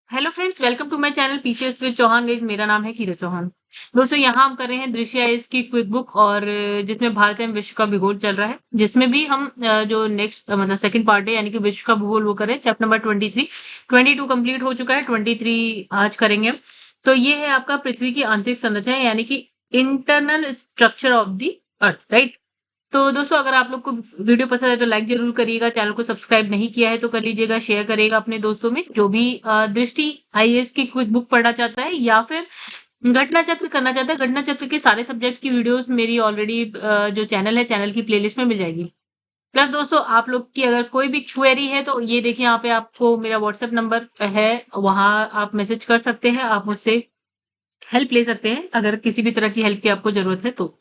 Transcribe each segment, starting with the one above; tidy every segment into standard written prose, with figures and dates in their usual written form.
Hello friends, welcome to my channel PCS with Chauhan. Guys, मेरा नाम है कीरा चौहान। दोस्तों, यहाँ हम कर रहे हैं दृश्य आईएएस की क्विक बुक और जिसमें भारत एवं विश्व का भूगोल चल रहा है, जिसमें भी हम जो नेक्स्ट मतलब सेकंड पार्ट है यानी कि विश्व का भूगोल वो करें। चैप्टर नंबर 23, 22 कंप्लीट हो चुका है, 23 आज करेंगे हम। तो ये है आपका पृथ्वी की आंतरिक संरचना यानी कि internal structure of the earth, right. तो दोस्तों, अगर आप लोग को वीडियो पसंद है तो लाइक जरूर करिएगा। चैनल को सब्सक्राइब नहीं किया है तो कर लीजिएगा, शेयर करिएगा अपने दोस्तों में जो भी दृष्टि आईएएस की क्विक बुक पढ़ना चाहता है या फिर घटना चक्र करना चाहता है। घटना चक्र के सारे सब्जेक्ट की वीडियोस मेरी ऑलरेडी जो चैनल है, चैनल की प्लेलिस्ट में मिल जाएगी। प्लस दोस्तों, आप लोग की अगर कोई भी क्वेरी है तो ये देखिए, यहाँ पे आपको मेरा व्हाट्सएप नंबर है, वहां आप मैसेज कर सकते हैं। आप मुझसे हेल्प ले सकते हैं अगर किसी भी तरह की हेल्प की आपको जरूरत है तो।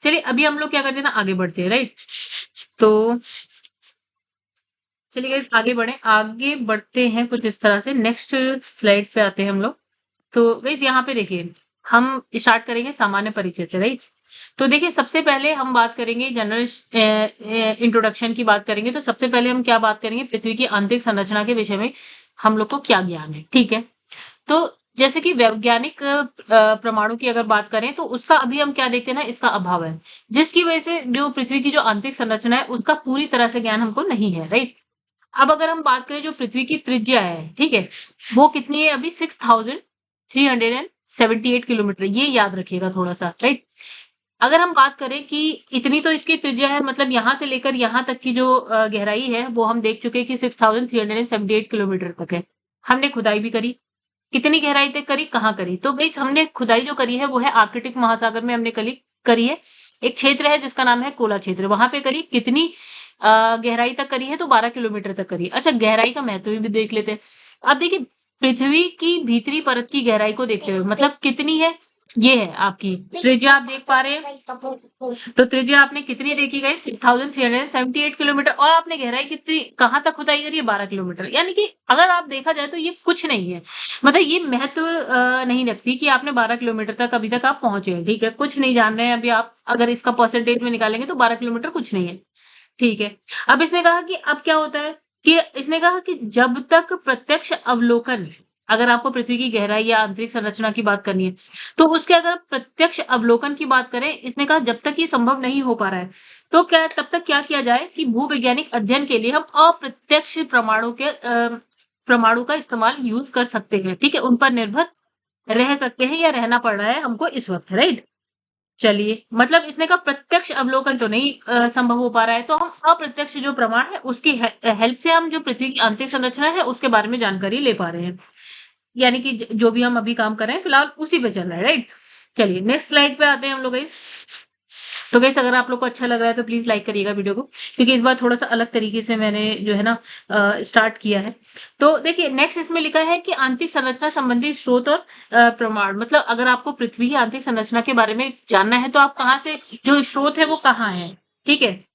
चलिए, अभी हम लोग क्या करते हैं ना, आगे बढ़ते हैं, राइट। तो चलिए guys, आगे बढ़ते हैं कुछ इस तरह से। नेक्स्ट स्लाइड पे आते हैं हम लोग। तो गाइस, यहाँ पे देखिए, हम स्टार्ट करेंगे सामान्य परिचय से, राइट। तो देखिए, सबसे पहले हम बात करेंगे जनरल इंट्रोडक्शन की बात करेंगे। तो सबसे पहले हम क्या बात करेंगे, पृथ्वी की आंतरिक संरचना के विषय में हम लोग को क्या ज्ञान है, ठीक है। तो जैसे कि वैज्ञानिक प्रमाणों की अगर बात करें तो उसका अभी हम क्या देखते हैं ना, इसका अभाव है, जिसकी वजह से जो पृथ्वी की जो आंतरिक संरचना है उसका पूरी तरह से ज्ञान हमको नहीं है, राइट। अब अगर हम बात करें जो पृथ्वी की त्रिज्या है, ठीक है, वो कितनी है अभी, 6378 किलोमीटर। ये याद रखिएगा थोड़ा सा, राइट। अगर हम बात करें कि इतनी तो इसकी त्रिज्या है, मतलब यहाँ से लेकर यहाँ तक की जो गहराई है वो हम देख चुके हैं कि 6378 किलोमीटर तक है। हमने खुदाई भी करी, कितनी गहराई तक करी, कहाँ करी, तो गाइस हमने खुदाई जो करी है वो है आर्कटिक महासागर में हमने करी है। एक क्षेत्र है जिसका नाम है कोला क्षेत्र, वहां पे करी। कितनी गहराई तक करी है, तो 12 किलोमीटर तक करी। अच्छा, गहराई का महत्व भी देख लेते हैं। अब देखिए, पृथ्वी की भीतरी परत की गहराई को देखते हुए मतलब कितनी है, ये है आपकी त्रिज्या, आप देख पा रहे हैं। तो त्रिज्या आपने कितनी देखी गई, 6378 किलोमीटर। और आपने गहराई कितनी कहाँ तक खुदाई करी है, 12 किलोमीटर। यानी कि अगर आप देखा जाए तो ये कुछ नहीं है, मतलब ये महत्व नहीं रखती कि आपने 12 किलोमीटर तक अभी तक आप पहुंचे हैं, ठीक है। कुछ नहीं जान रहे हैं अभी आप, अगर इसका परसेंटेज में निकालेंगे तो 12 किलोमीटर कुछ नहीं है, ठीक है। अब इसने कहा कि अब क्या होता है कि इसने कहा कि जब तक प्रत्यक्ष अवलोकन, अगर आपको पृथ्वी की गहराई या आंतरिक संरचना की बात करनी है तो उसके अगर प्रत्यक्ष अवलोकन की बात करें, इसने कहा जब तक ये संभव नहीं हो पा रहा है तो क्या तब तक क्या किया जाए कि भूवैज्ञानिक अध्ययन के लिए हम अप्रत्यक्ष प्रमाणु का इस्तेमाल यूज कर सकते हैं, ठीक है। उन पर निर्भर रह सकते हैं या रहना पड़ रहा है हमको इस वक्त, राइट। चलिए, मतलब इसने कहा प्रत्यक्ष अवलोकन तो नहीं संभव हो पा रहा है, तो हम अप्रत्यक्ष जो प्रमाण है उसकी हेल्प से हम जो पृथ्वी की आंतरिक संरचना है उसके बारे में जानकारी ले पा रहे हैं। यानी कि जो भी हम अभी काम कर रहे हैं फिलहाल उसी पे चल रहा है, राइट। चलिए, नेक्स्ट स्लाइड पे आते हैं हम लोग गाइस। तो गाइस, अगर आप लोग को अच्छा लग रहा है तो प्लीज लाइक करिएगा वीडियो को, क्योंकि इस बार थोड़ा सा अलग तरीके से मैंने जो है ना स्टार्ट किया है। तो देखिए, नेक्स्ट इसमें लिखा है कि आंतरिक संरचना संबंधी स्रोत और प्रमाण। मतलब अगर आपको पृथ्वी की आंतरिक संरचना के बारे में जानना है तो आप कहाँ से, जो स्रोत है वो कहाँ है, ठीक है।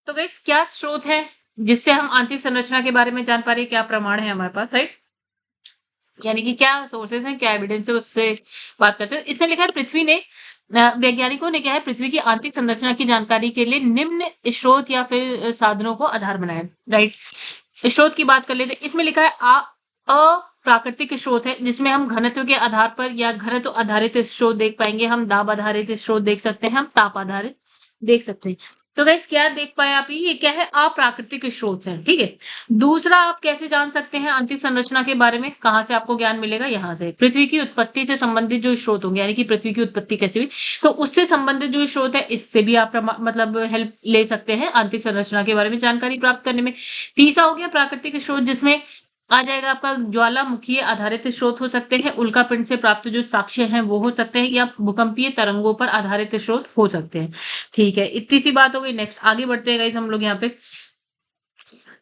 तो गाइस, क्या स्रोत है जिससे हम आंतरिक संरचना के बारे में जान पा रहे हैं, क्या प्रमाण है हमारे पास, राइट। यानी कि क्या सोर्सेस हैं, क्या एविडेंस है, उससे बात करते हैं। इसने लिखा है पृथ्वी ने वैज्ञानिकों ने क्या है, पृथ्वी की आंतरिक संरचना की जानकारी के लिए निम्न स्रोत या फिर साधनों को आधार बनाया, राइट। स्रोत की बात कर लेते हैं। इसमें लिखा है अप्राकृतिक स्रोत है, जिसमें हम घनत्व के आधार पर या घनत्व आधारित स्रोत देख पाएंगे, हम दाब आधारित स्रोत देख सकते हैं, हम ताप आधारित देख सकते हैं। तो गाइस, क्या देख पाए आप, ये क्या है, अप्राकृतिक स्रोत है, ठीक है। दूसरा, आप कैसे जान सकते हैं आंतरिक संरचना के बारे में, कहाँ से आपको ज्ञान मिलेगा, यहाँ से पृथ्वी की उत्पत्ति से संबंधित जो स्रोत होंगे, यानी कि पृथ्वी की उत्पत्ति कैसे हुई, तो उससे संबंधित जो स्रोत है इससे भी आप मतलब हेल्प ले सकते हैं आंतरिक संरचना के बारे में जानकारी प्राप्त करने में। तीसरा हो गया प्राकृतिक स्रोत, जिसमें आ जाएगा आपका ज्वालामुखी आधारित स्रोत हो सकते हैं, उल्कापिंड से प्राप्त जो साक्ष्य हैं वो हो सकते हैं, या भूकंपीय तरंगों पर आधारित स्रोत हो सकते हैं, ठीक है। इतनी सी बात हो गई। नेक्स्ट आगे बढ़ते हैं गाइस हम लोग यहाँ पे।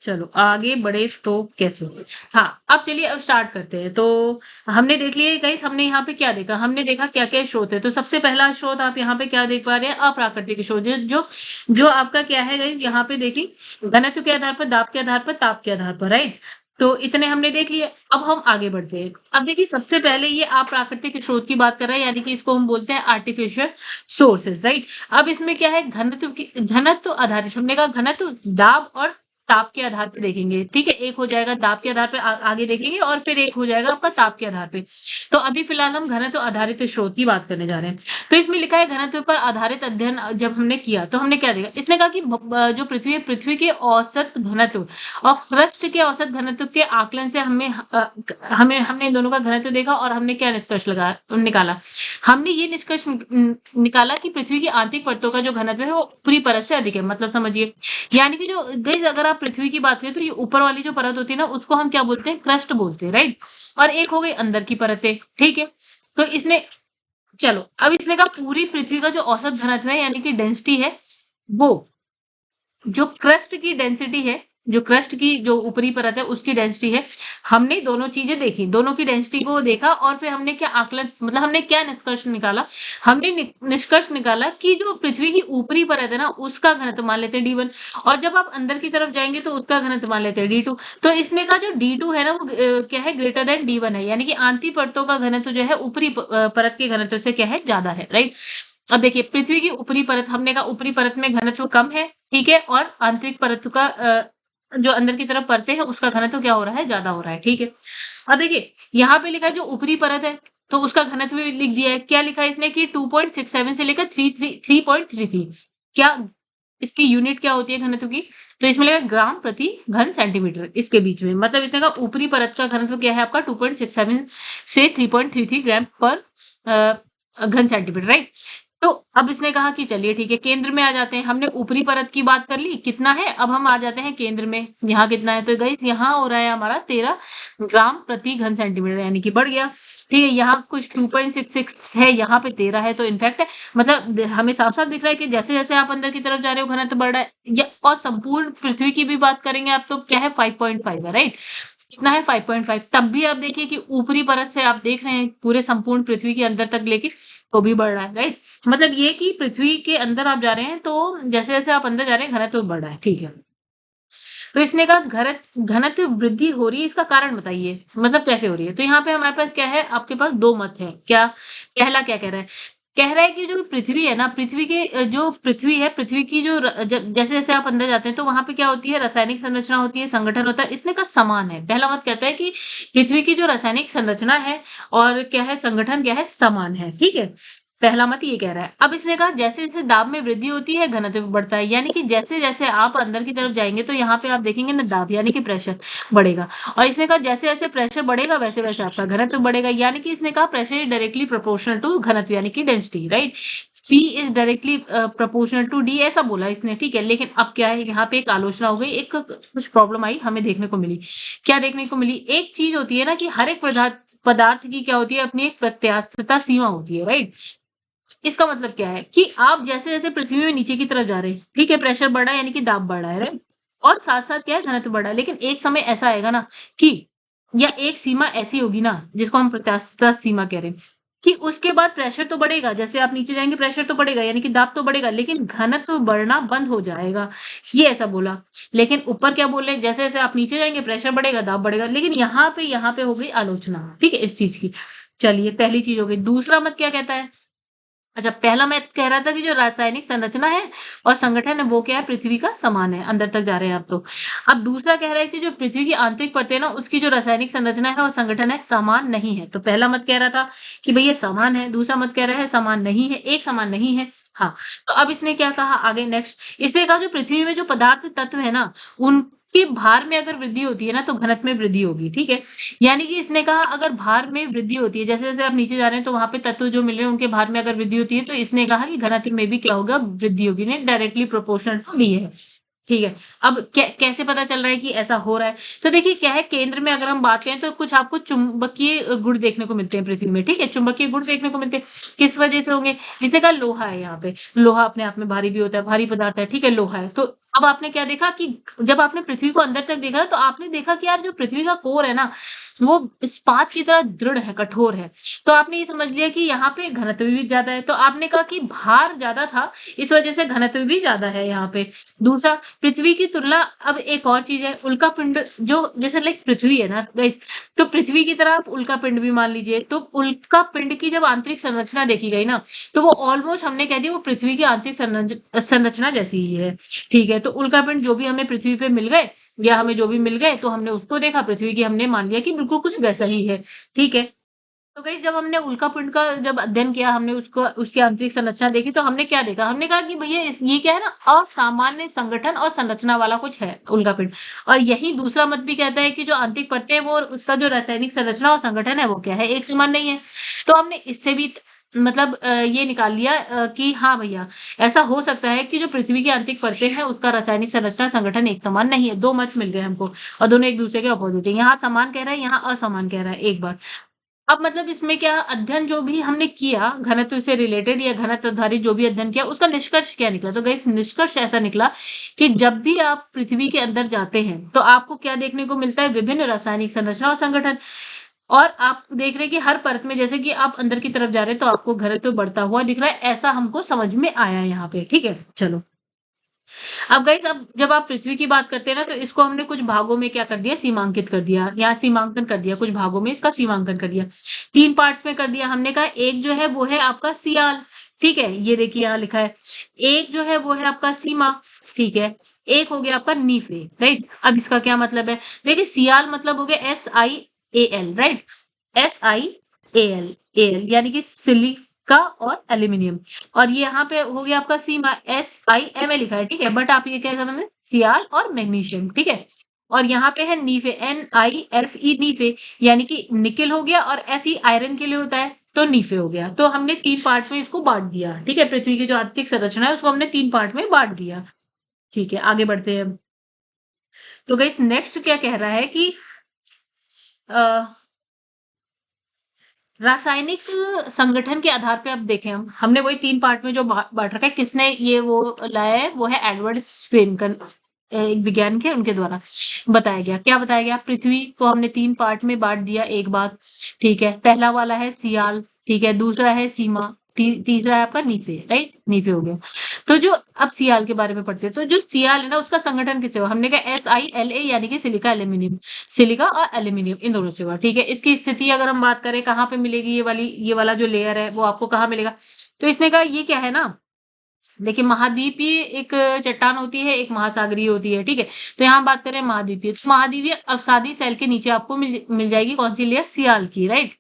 चलो आगे बढ़े तो कैसे, हाँ, अब चलिए अब स्टार्ट करते हैं। तो हमने देख लिया गाइस, हमने यहाँ पे क्या देखा, हमने देखा क्या क्या स्रोत है। तो सबसे पहला स्रोत आप यहाँ पे क्या देख पा रहे हैं, अप्राकृतिक स्रोत, जो जो आपका क्या है गाइस, यहाँ पे देखिए, घनत्व के आधार पर, दाब के आधार पर, ताप के आधार पर, राइट। तो इतने हमने देख लिए। अब हम आगे बढ़ते हैं। अब देखिए, सबसे पहले ये अप्राकृतिक स्रोत की बात कर रहे हैं, यानी कि इसको हम बोलते हैं आर्टिफिशियल सोर्सेज, राइट। अब इसमें क्या है, घनत्व आधारित, हमने कहा घनत्व, दाब और ताप के आधार पे देखेंगे, ठीक है? एक हो जाएगा दाब के आधार पे आगे देखेंगे और फिर एक हो जाएगा आपका ताप के आधार पे। तो अभी फिलहाल हम घनत्व आधारित स्रोत की बात करने जा रहे हैं। तो इसमें लिखा है घनत्व पर आधारित अध्ययन जब हमने किया तो हमने क्या देखा? इसने कहा कि जो पृथ्वी है, पृथ्वी के औसत घनत्व और पृष्ठ के औसत घनत्व के आकलन से हमने इन दोनों का घनत्व देखा और हमने क्या निष्कर्ष निकाला? हमने ये निष्कर्ष निकाला कि पृथ्वी की आंतरिक परतों का जो घनत्व है वो ऊपरी परत से अधिक है। मतलब समझिए, यानी कि जो गाइस अगर आप पृथ्वी की बात करें तो ये ऊपर वाली जो परत होती है ना उसको हम क्या बोलते हैं? क्रस्ट बोलते हैं, राइट? और एक हो गई अंदर की परतें, ठीक है? तो इसने चलो अब इसने कहा पूरी पृथ्वी का जो औसत घनत्व है यानी कि डेंसिटी है, वो जो क्रस्ट की डेंसिटी है, जो क्रस्ट की जो ऊपरी परत है उसकी डेंसिटी है, हमने दोनों चीज़ें देखी, दोनों की डेंसिटी को देखा और फिर हमने क्या आकलन मतलब हमने क्या निष्कर्ष निकाला? हमने निष्कर्ष निकाला कि जो पृथ्वी की ऊपरी परत है ना, उसका घनत्व मान लेते हैं D1 और जब आप अंदर की तरफ जाएँगे तो उसका घनत्व मान लेते हैं D2। तो इसने कहा जो D2 है ना वो क्या है? ग्रेटर दैन D1 है, यानी कि आंतरिक परतों का घनत्व जो है ऊपरी परत के घनत्व से क्या है? ज़्यादा है, राइट? अब देखिए पृथ्वी की ऊपरी परत हमने कहा ऊपरी परत में घनत्व कम है, ठीक है? और आंतरिक परत का जो अंदर की तरफ परतें हैं उसका घनत्व क्या हो रहा है? ज़्यादा हो रहा है, ठीक है? अब देखिए यहाँ पे लिखा है जो ऊपरी परत है तो उसका घनत्व भी लिख दिया है। क्या लिखा है इसने कि 2.67 से लेकर 3.33 क्या इसकी यूनिट क्या होती है घनत्व की? तो इसमें लिखा है ग्राम प्रति घन सेंटीमीटर इसके बीच में। मतलब इसने कहा ऊपरी परत का घनत्व क्या है आपका 2.67 से 3.33 ग्राम पर घन सेंटीमीटर, राइट? तो अब इसने कहा कि चलिए ठीक है, केंद्र में आ जाते हैं। हमने ऊपरी परत की बात कर ली, कितना है? अब हम आ जाते हैं केंद्र में। यहाँ कितना है? तो गाइस यहाँ हो रहा है हमारा 13 ग्राम प्रति घन सेंटीमीटर यानी कि बढ़ गया। ठीक है, यहाँ कुछ 2.66 है, यहाँ पे 13 है, तो इनफैक्ट मतलब हमें साफ-साफ दिख रहा है कि जैसे-जैसे आप अंदर की तरफ जा रहे हो घनत्व बढ़ रहा है। या और संपूर्ण पृथ्वी की भी बात करेंगे आप तो क्या है 5.5 है, राइट? कितना है 5.5 तब भी आप देखिए कि ऊपरी परत से आप देख रहे हैं पूरे संपूर्ण पृथ्वी के अंदर तक लेके वो भी बढ़ रहा है, राइट? मतलब ये कि पृथ्वी के अंदर आप जा रहे हैं तो जैसे-जैसे आप अंदर जा रहे हैं घनत्व बढ़ रहा है, ठीक है। तो इसने कहा घनत्व वृद्धि हो रही है, इसका कारण बताइए, मतलब कैसे हो रही है? तो यहाँ पे हमारे पास क्या है, आपके पास 2 मत हैं। क्या? पहला क्या कह रहा है? कह रहा है कि जो पृथ्वी है ना, पृथ्वी के जो पृथ्वी है, पृथ्वी की जो जैसे-जैसे आप अंदर जाते हैं तो वहाँ पे क्या होती है, रासायनिक संरचना होती है, संगठन होता है, इसने कहा समान है। पहला मत कहता है कि पृथ्वी की जो रासायनिक संरचना है और क्या है, संगठन क्या है, समान है, ठीक है? पहला मत ये कह रहा है। अब इसने कहा जैसे-जैसे दाब में वृद्धि होती है, घनत्व भी बढ़ता है। यानी कि जैसे-जैसे आप अंदर की तरफ जाएँगे तो यहाँ पे आप देखेंगे ना दाब यानी कि प्रेशर बढ़ेगा और इसने कहा जैसे-जैसे प्रेशर बढ़ेगा वैसे-वैसे आपका घनत्व बढ़ेगा। यानी कि इसने कहा pressure is directly proportional to घनत्व यानी कि density, right? C is directly proportional to D ऐसा बोला इसने, ठीक है? लेकिन अब क्या है यहाँ पे एक आलोचना हो गई, एक कुछ प्रॉब्लम आई, हमें देखने को मिली। क्या देखने को मिली? एक चीज़ होती है ना कि हर एक पदार्थ की क्या होती है, अपनी एक प्रत्यास्थता सीमा होती है, राइट? इसका मतलब क्या है कि आप जैसे-जैसे पृथ्वी में नीचे की तरफ जा रहे हैं, ठीक है? प्रेशर बढ़ रहा है यानी कि दाब बढ़ रहा है, राइट? और साथ-साथ क्या है घनत्व बढ़ रहा है। लेकिन एक समय ऐसा आएगा ना कि या एक सीमा ऐसी होगी ना जिसको हम प्रत्यास्थता सीमा कह रहे हैं, कि उसके बाद प्रेशर तो बढ़ेगा, जैसे आप नीचे जाएँगे प्रेशर तो बढ़ेगा यानी कि दाब तो बढ़ेगा, लेकिन घनत्व बढ़ना बंद हो जाएगा। ये ऐसा बोला। लेकिन ऊपर क्या बोल रहे हैं जैसे-जैसे आप नीचे जाएँगे प्रेशर बढ़ेगा, दाब बढ़ेगा। लेकिन यहाँ पे हो गई आलोचना, ठीक है? इस चीज़ की। चलिए पहली चीज़ हो गई। दूसरा मत क्या कहता है? अच्छा, पहला मैं कह रहा था कि जो रासायनिक संरचना है और संगठन है वो क्या है पृथ्वी का समान है, अंदर तक जा रहे हैं आप तो। अब दूसरा कह रहा है कि जो पृथ्वी की आंतरिक परतें हैं ना उसकी जो रासायनिक संरचना है और संगठन है समान नहीं है। तो पहला मत कह रहा था कि भई ये समान है, दूसरा मत कह रहा है समान नहीं है, एक समान नहीं है। हाँ, तो अब इसने क्या कहा आगे नेक्स्ट इसने कहा जो पृथ्वी में जो पदार्थ तत्व है ना, उनके भार में अगर वृद्धि होती है ना तो घनत्व में वृद्धि होगी, ठीक है? यानी कि इसने कहा अगर भार में वृद्धि होती है, जैसे-जैसे आप नीचे जा रहे हैं तो वहाँ पे तत्व जो मिल रहे हैं उनके भार में अगर वृद्धि होती है, तो इसने कहा कि घनत्व में भी क्या होगा वृद्धि होगी, नहीं डायरेक्टली प्रोपोर्शनल टू डी है। ठीक है। अब कैसे पता चल रहा है कि ऐसा हो रहा है? तो देखिए क्या है केंद्र में अगर हम बात करें तो कुछ आपको चुंबकीय गुण देखने को मिलते हैं पृथ्वी में, ठीक है? चुंबकीय गुण देखने को मिलते हैं। किस वजह से होंगे? जैसे कहा लोहा है यहाँ पे, लोहा अपने आप में भारी भी होता है, भारी पदार्थ है, ठीक है? लोहा है। तो अब आपने क्या देखा कि जब आपने पृथ्वी को अंदर तक देखा ना तो आपने देखा कि यार जो पृथ्वी का कोर है ना, वो इस्पात की तरह दृढ़ है, कठोर है। तो आपने ये समझ लिया कि यहाँ पे घनत्व भी ज़्यादा है। तो आपने कहा कि भार ज़्यादा था, इस वजह से घनत्व भी ज़्यादा है यहाँ पे। दूसरा पृथ्वी की तुलना अब एक और चीज़ है, उल्कापिंड जो जैसे लाइक पृथ्वी है ना गाइस, तो पृथ्वी की तरह आप उल्कापिंड भी मान लीजिए। तो उल्कापिंड की जब आंतरिक संरचना देखी गई ना, तो वो ऑलमोस्ट हमने कह दिया वो पृथ्वी की आंतरिक संरचना जैसी ही है। ठीक है? तो उल्कापिंड जो भी हमें पृथ्वी पे मिल गए या हमें जो भी मिल गए तो हमने उसको देखा, पृथ्वी की हमने मान लिया कि बिल्कुल कुछ वैसा ही है, ठीक है। तो गाइस जब हमने उल्कापिंड का जब अध्ययन किया, हमने उसको उसकी आंतरिक संरचना देखी तो हमने क्या देखा? हमने कहा कि भैया ये क्या है ना, असामान्य संगठन और संरचना वाला कुछ है उल्कापिंड। और यही दूसरा मत भी कहता है कि जो आंतरिक परतें हैं वो और उसका जो रासायनिक संरचना और संगठन है वो क्या है? एक समान नहीं है। तो हमने इससे भी मतलब ये निकाल लिया कि हाँ भैया, ऐसा हो सकता है कि जो पृथ्वी की आंतरिक परतें हैं उसका रासायनिक संरचना संगठन एक समान नहीं है। 2 मत मिल गए हमको और दोनों एक दूसरे के अपोजिट है। यहाँ समान कह रहा है, यहाँ असमान कह रहा है, एक बात। अब मतलब इसमें क्या अध्ययन जो भी हमने किया घनत्व से रिलेटेड या घनत्व आधारित जो भी अध्ययन किया उसका निष्कर्ष क्या निकला? तो गाइस निष्कर्ष ऐसा निकला कि जब भी आप पृथ्वी के अंदर जाते हैं तो आपको क्या देखने को मिलता है? विभिन्न रासायनिक संरचना और संगठन। और आप देख रहे हैं कि हर परत में जैसे कि आप अंदर की तरफ जा रहे हैं तो आपको घनत्व बढ़ता हुआ दिख रहा है, ऐसा हमको समझ में आया यहाँ पे, ठीक है? चलो। अब गाइस अब जब आप पृथ्वी की बात करते हैं ना तो इसको हमने कुछ भागों में क्या कर दिया? सीमांकित कर दिया। यहाँ सीमांकन कर दिया, कुछ भागों में इसका सीमांकन कर दिया। 3 पार्ट्स में कर दिया। हमने कहा एक जो है वो है आपका सियाल, ठीक है? ये देखिए यहाँ लिखा है। एक जो है वो है आपका सीमा, ठीक है? एक हो गया आपका नीफे, राइट? अब इसका क्या मतलब है? देखिए सियाल मतलब हो गया SIAL, राइट? SIAL यानी कि सिलिका और एल्यूमीनियम। और ये यहाँ पे हो गया आपका सीमा SIMA लिखा है, ठीक है? बट आप ये क्या करना है? सियाल और मैग्नीशियम, ठीक है? और यहाँ पे है नीफे, NIFE नीफे, यानी कि निकेल हो गया और Fe आयरन के लिए होता है तो नीफे हो गया। तो हमने 3 पार्ट में इसको बांट दिया, ठीक है? पृथ्वी की जो आंतरिक संरचना है उसको हमने 3 पार्ट में बांट दिया, ठीक है? आगे बढ़ते हैं। तो गाइस नेक्स्ट क्या कह रहा है कि अ रासायनिक संगठन के आधार पे अब देखें हमने वही 3 पार्ट में जो बाँट रखा है, किसने ये वो लाया है? वो है एडवर्ड स्वेनकन, एक वैज्ञानिक है, उनके द्वारा बताया गया। क्या बताया गया? पृथ्वी को हमने 3 पार्ट में बाँट दिया, एक बात, ठीक है? पहला वाला है सियाल, ठीक है? दूसरा है सीमा, तीसरा है आपका नीफे, राइट? नीफे हो गया। तो जो अब सियाल के बारे में पढ़ते हैं, तो जो सियाल है ना उसका संगठन किससे हुआ? हमने कहा SILA यानी कि सिलिका एल्यूमीनियम, सिलिका और एल्यूमीनियम इन दोनों से हुआ, ठीक है? इसकी स्थिति अगर हम बात करें कहाँ पे मिलेगी ये वाला जो लेयर है वो आपको कहाँ मिलेगा? तो इसने कहा ये क्या है ना, देखिए महाद्वीपीय एक चट्टान होती है, एक महासागरीय होती है, ठीक है? तो यहाँ बात करें महाद्वीपीय, तो महाद्वीपीय अवसादी सेल के नीचे आपको मिल जाएगी कौन-सी लेयर? सियाल की, राइट?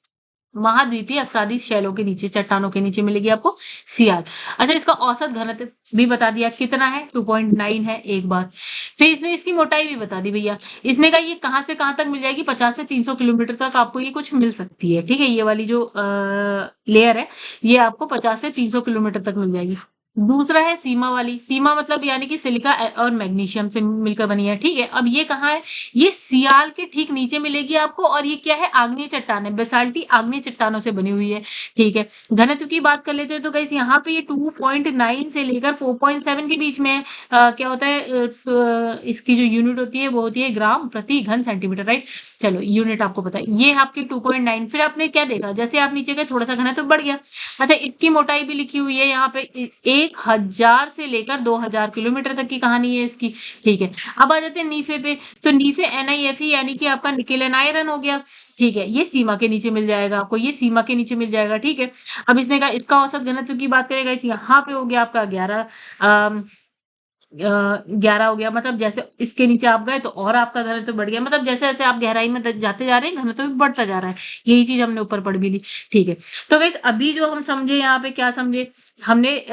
महाद्वीपीय अवसादी शैलों के नीचे, चट्टानों के नीचे मिलेगी आपको सियाल। अच्छा इसका औसत घनत्व भी बता दिया कितना है? 2.9 है, एक बात। फिर इसने इसकी मोटाई भी बता दी भैया। इसने कहा ये कहाँ से कहाँ तक मिल जाएगी? 50 से 300 किलोमीटर तक आपको ये कुछ मिल सकती है, ठीक है? ये वाली जो लेयर है, ये आपको 50 से 300 किलोमीटर तक मिल जाएगी। दूसरा है सीमा वाली, सीमा मतलब यानी कि सिलिका और मैग्नीशियम से मिलकर बनी है, ठीक है? अब ये कहाँ है? ये सियाल के ठीक नीचे मिलेगी आपको और ये क्या है? आग्नेय चट्टान है, बेसाल्टी आग्नेय चट्टानों से बनी हुई है, ठीक है? घनत्व की बात कर लेते हैं तो गाइस यहाँ पे ये 2.9 से लेकर 4.7 के बीच में है। क्या होता है इसकी जो यूनिट होती है वो होती है ग्राम प्रति घन सेंटीमीटर, राइट? चलो यूनिट आपको पता है। ये आपकी 2.9 फिर आपने क्या देखा? जैसे आप नीचे गए थोड़ा-सा घनत्व बढ़ गया। अच्छा इसकी मोटाई भी लिखी हुई है यहाँ पे 1000 से लेकर 2000 किलोमीटर तक की कहानी है इसकी, ठीक है? अब आ जाते हैं नीफे पे, तो नीफे NIFE यानी कि आपका निकेल एंड आयरन हो गया, ठीक है? ये सीमा के नीचे मिल जाएगा आपको, ये सीमा के नीचे मिल जाएगा, ठीक है? अब इसने कहा इसका औसत घनत्व की बात करें गाइस यहाँ पे हो गया आपका 11 हो गया, मतलब जैसे इसके नीचे आप गए तो और आपका घनत्व बढ़ गया, मतलब जैसे-जैसे आप गहराई में जाते जा रहे हैं घनत्व भी बढ़ता जा रहा है। यही चीज़ हमने ऊपर पढ़ भी ली, ठीक है? तो गाइस अभी जो हम समझे यहाँ पे क्या समझे? हमने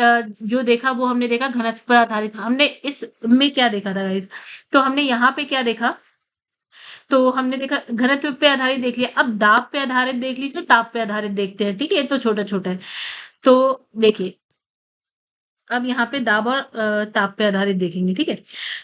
जो देखा वो हमने देखा घनत्व पर आधारित, हमने इसमें क्या देखा था गाइस? तो हमने यहाँ पे क्या देखा? तो हमने देखा घनत्व पे आधारित देख लिया, अब दाब पे आधारित देख लीजिए, ताप पे आधारित देखते हैं, ठीक है? ये तो छोटा-छोटा है। तो देखिए अब यहाँ पे दाब और ताप पे आधारित देखेंगे, ठीक है?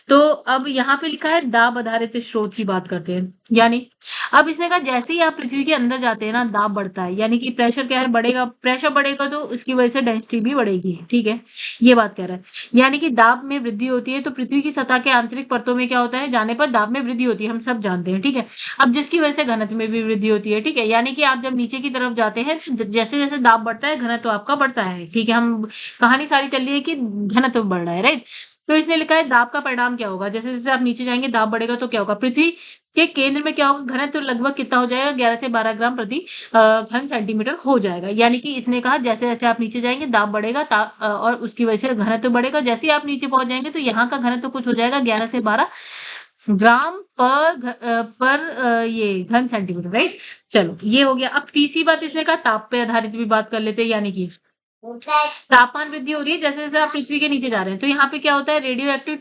तो अब यहाँ पे लिखा है दाब आधारित स्रोत की बात करते हैं। यानी अब इसने कहा जैसे ही आप पृथ्वी के अंदर जाते हैं ना दाब बढ़ता है, यानी कि प्रेशर क्या है बढ़ेगा, प्रेशर बढ़ेगा तो उसकी वजह से डेंसिटी भी बढ़ेगी, ठीक है? ये बात कह रहा है। यानी कि दाब में वृद्धि होती है तो पृथ्वी की सतह के आंतरिक परतों में क्या होता है? जाने पर दाब में वृद्धि होती है, हम सब जानते हैं, ठीक है? अब जिसकी वजह से घनत्व में भी वृद्धि होती है, ठीक है? यानी कि आप जब नीचे की तरफ जाते हैं जैसे-जैसे दाब बढ़ता है घनत्व आपका बढ़ता है, ठीक है? हम कहानी सारी चल रही है कि घनत्व बढ़ रहा है, राइट? तो इसने लिखा है दाब का परिणाम क्या होगा? जैसे-जैसे आप नीचे जाएँगे दाब बढ़ेगा तो क्या होगा? पृथ्वी के केंद्र में क्या होगा, घनत्व लगभग कितना हो जाएगा, 11 से 12 ग्राम प्रति घन सेंटीमीटर हो जाएगा। यानी कि इसने कहा जैसे-जैसे आप नीचे जाएँगे दाब बढ़ेगा और उसकी वजह से घनत्व बढ़ेगा। जैसे ही आप नीचे पहुँच जाएँगे तो यहाँ का घनत्व कुछ हो जाएगा 11 से 12 ग्राम पर ये घन सेंटीमीटर, राइट? चलो ये हो गया। अब तीसरी बात इसने कहा ताप पे आधारित भी बात कर लेते हैं, यानी कि तापमान वृद्धि हो रही है जैसे-जैसे आप पृथ्वी के नीचे जा रहे हैं। तो यहाँ पे क्या होता है, रेडियो एक्टिव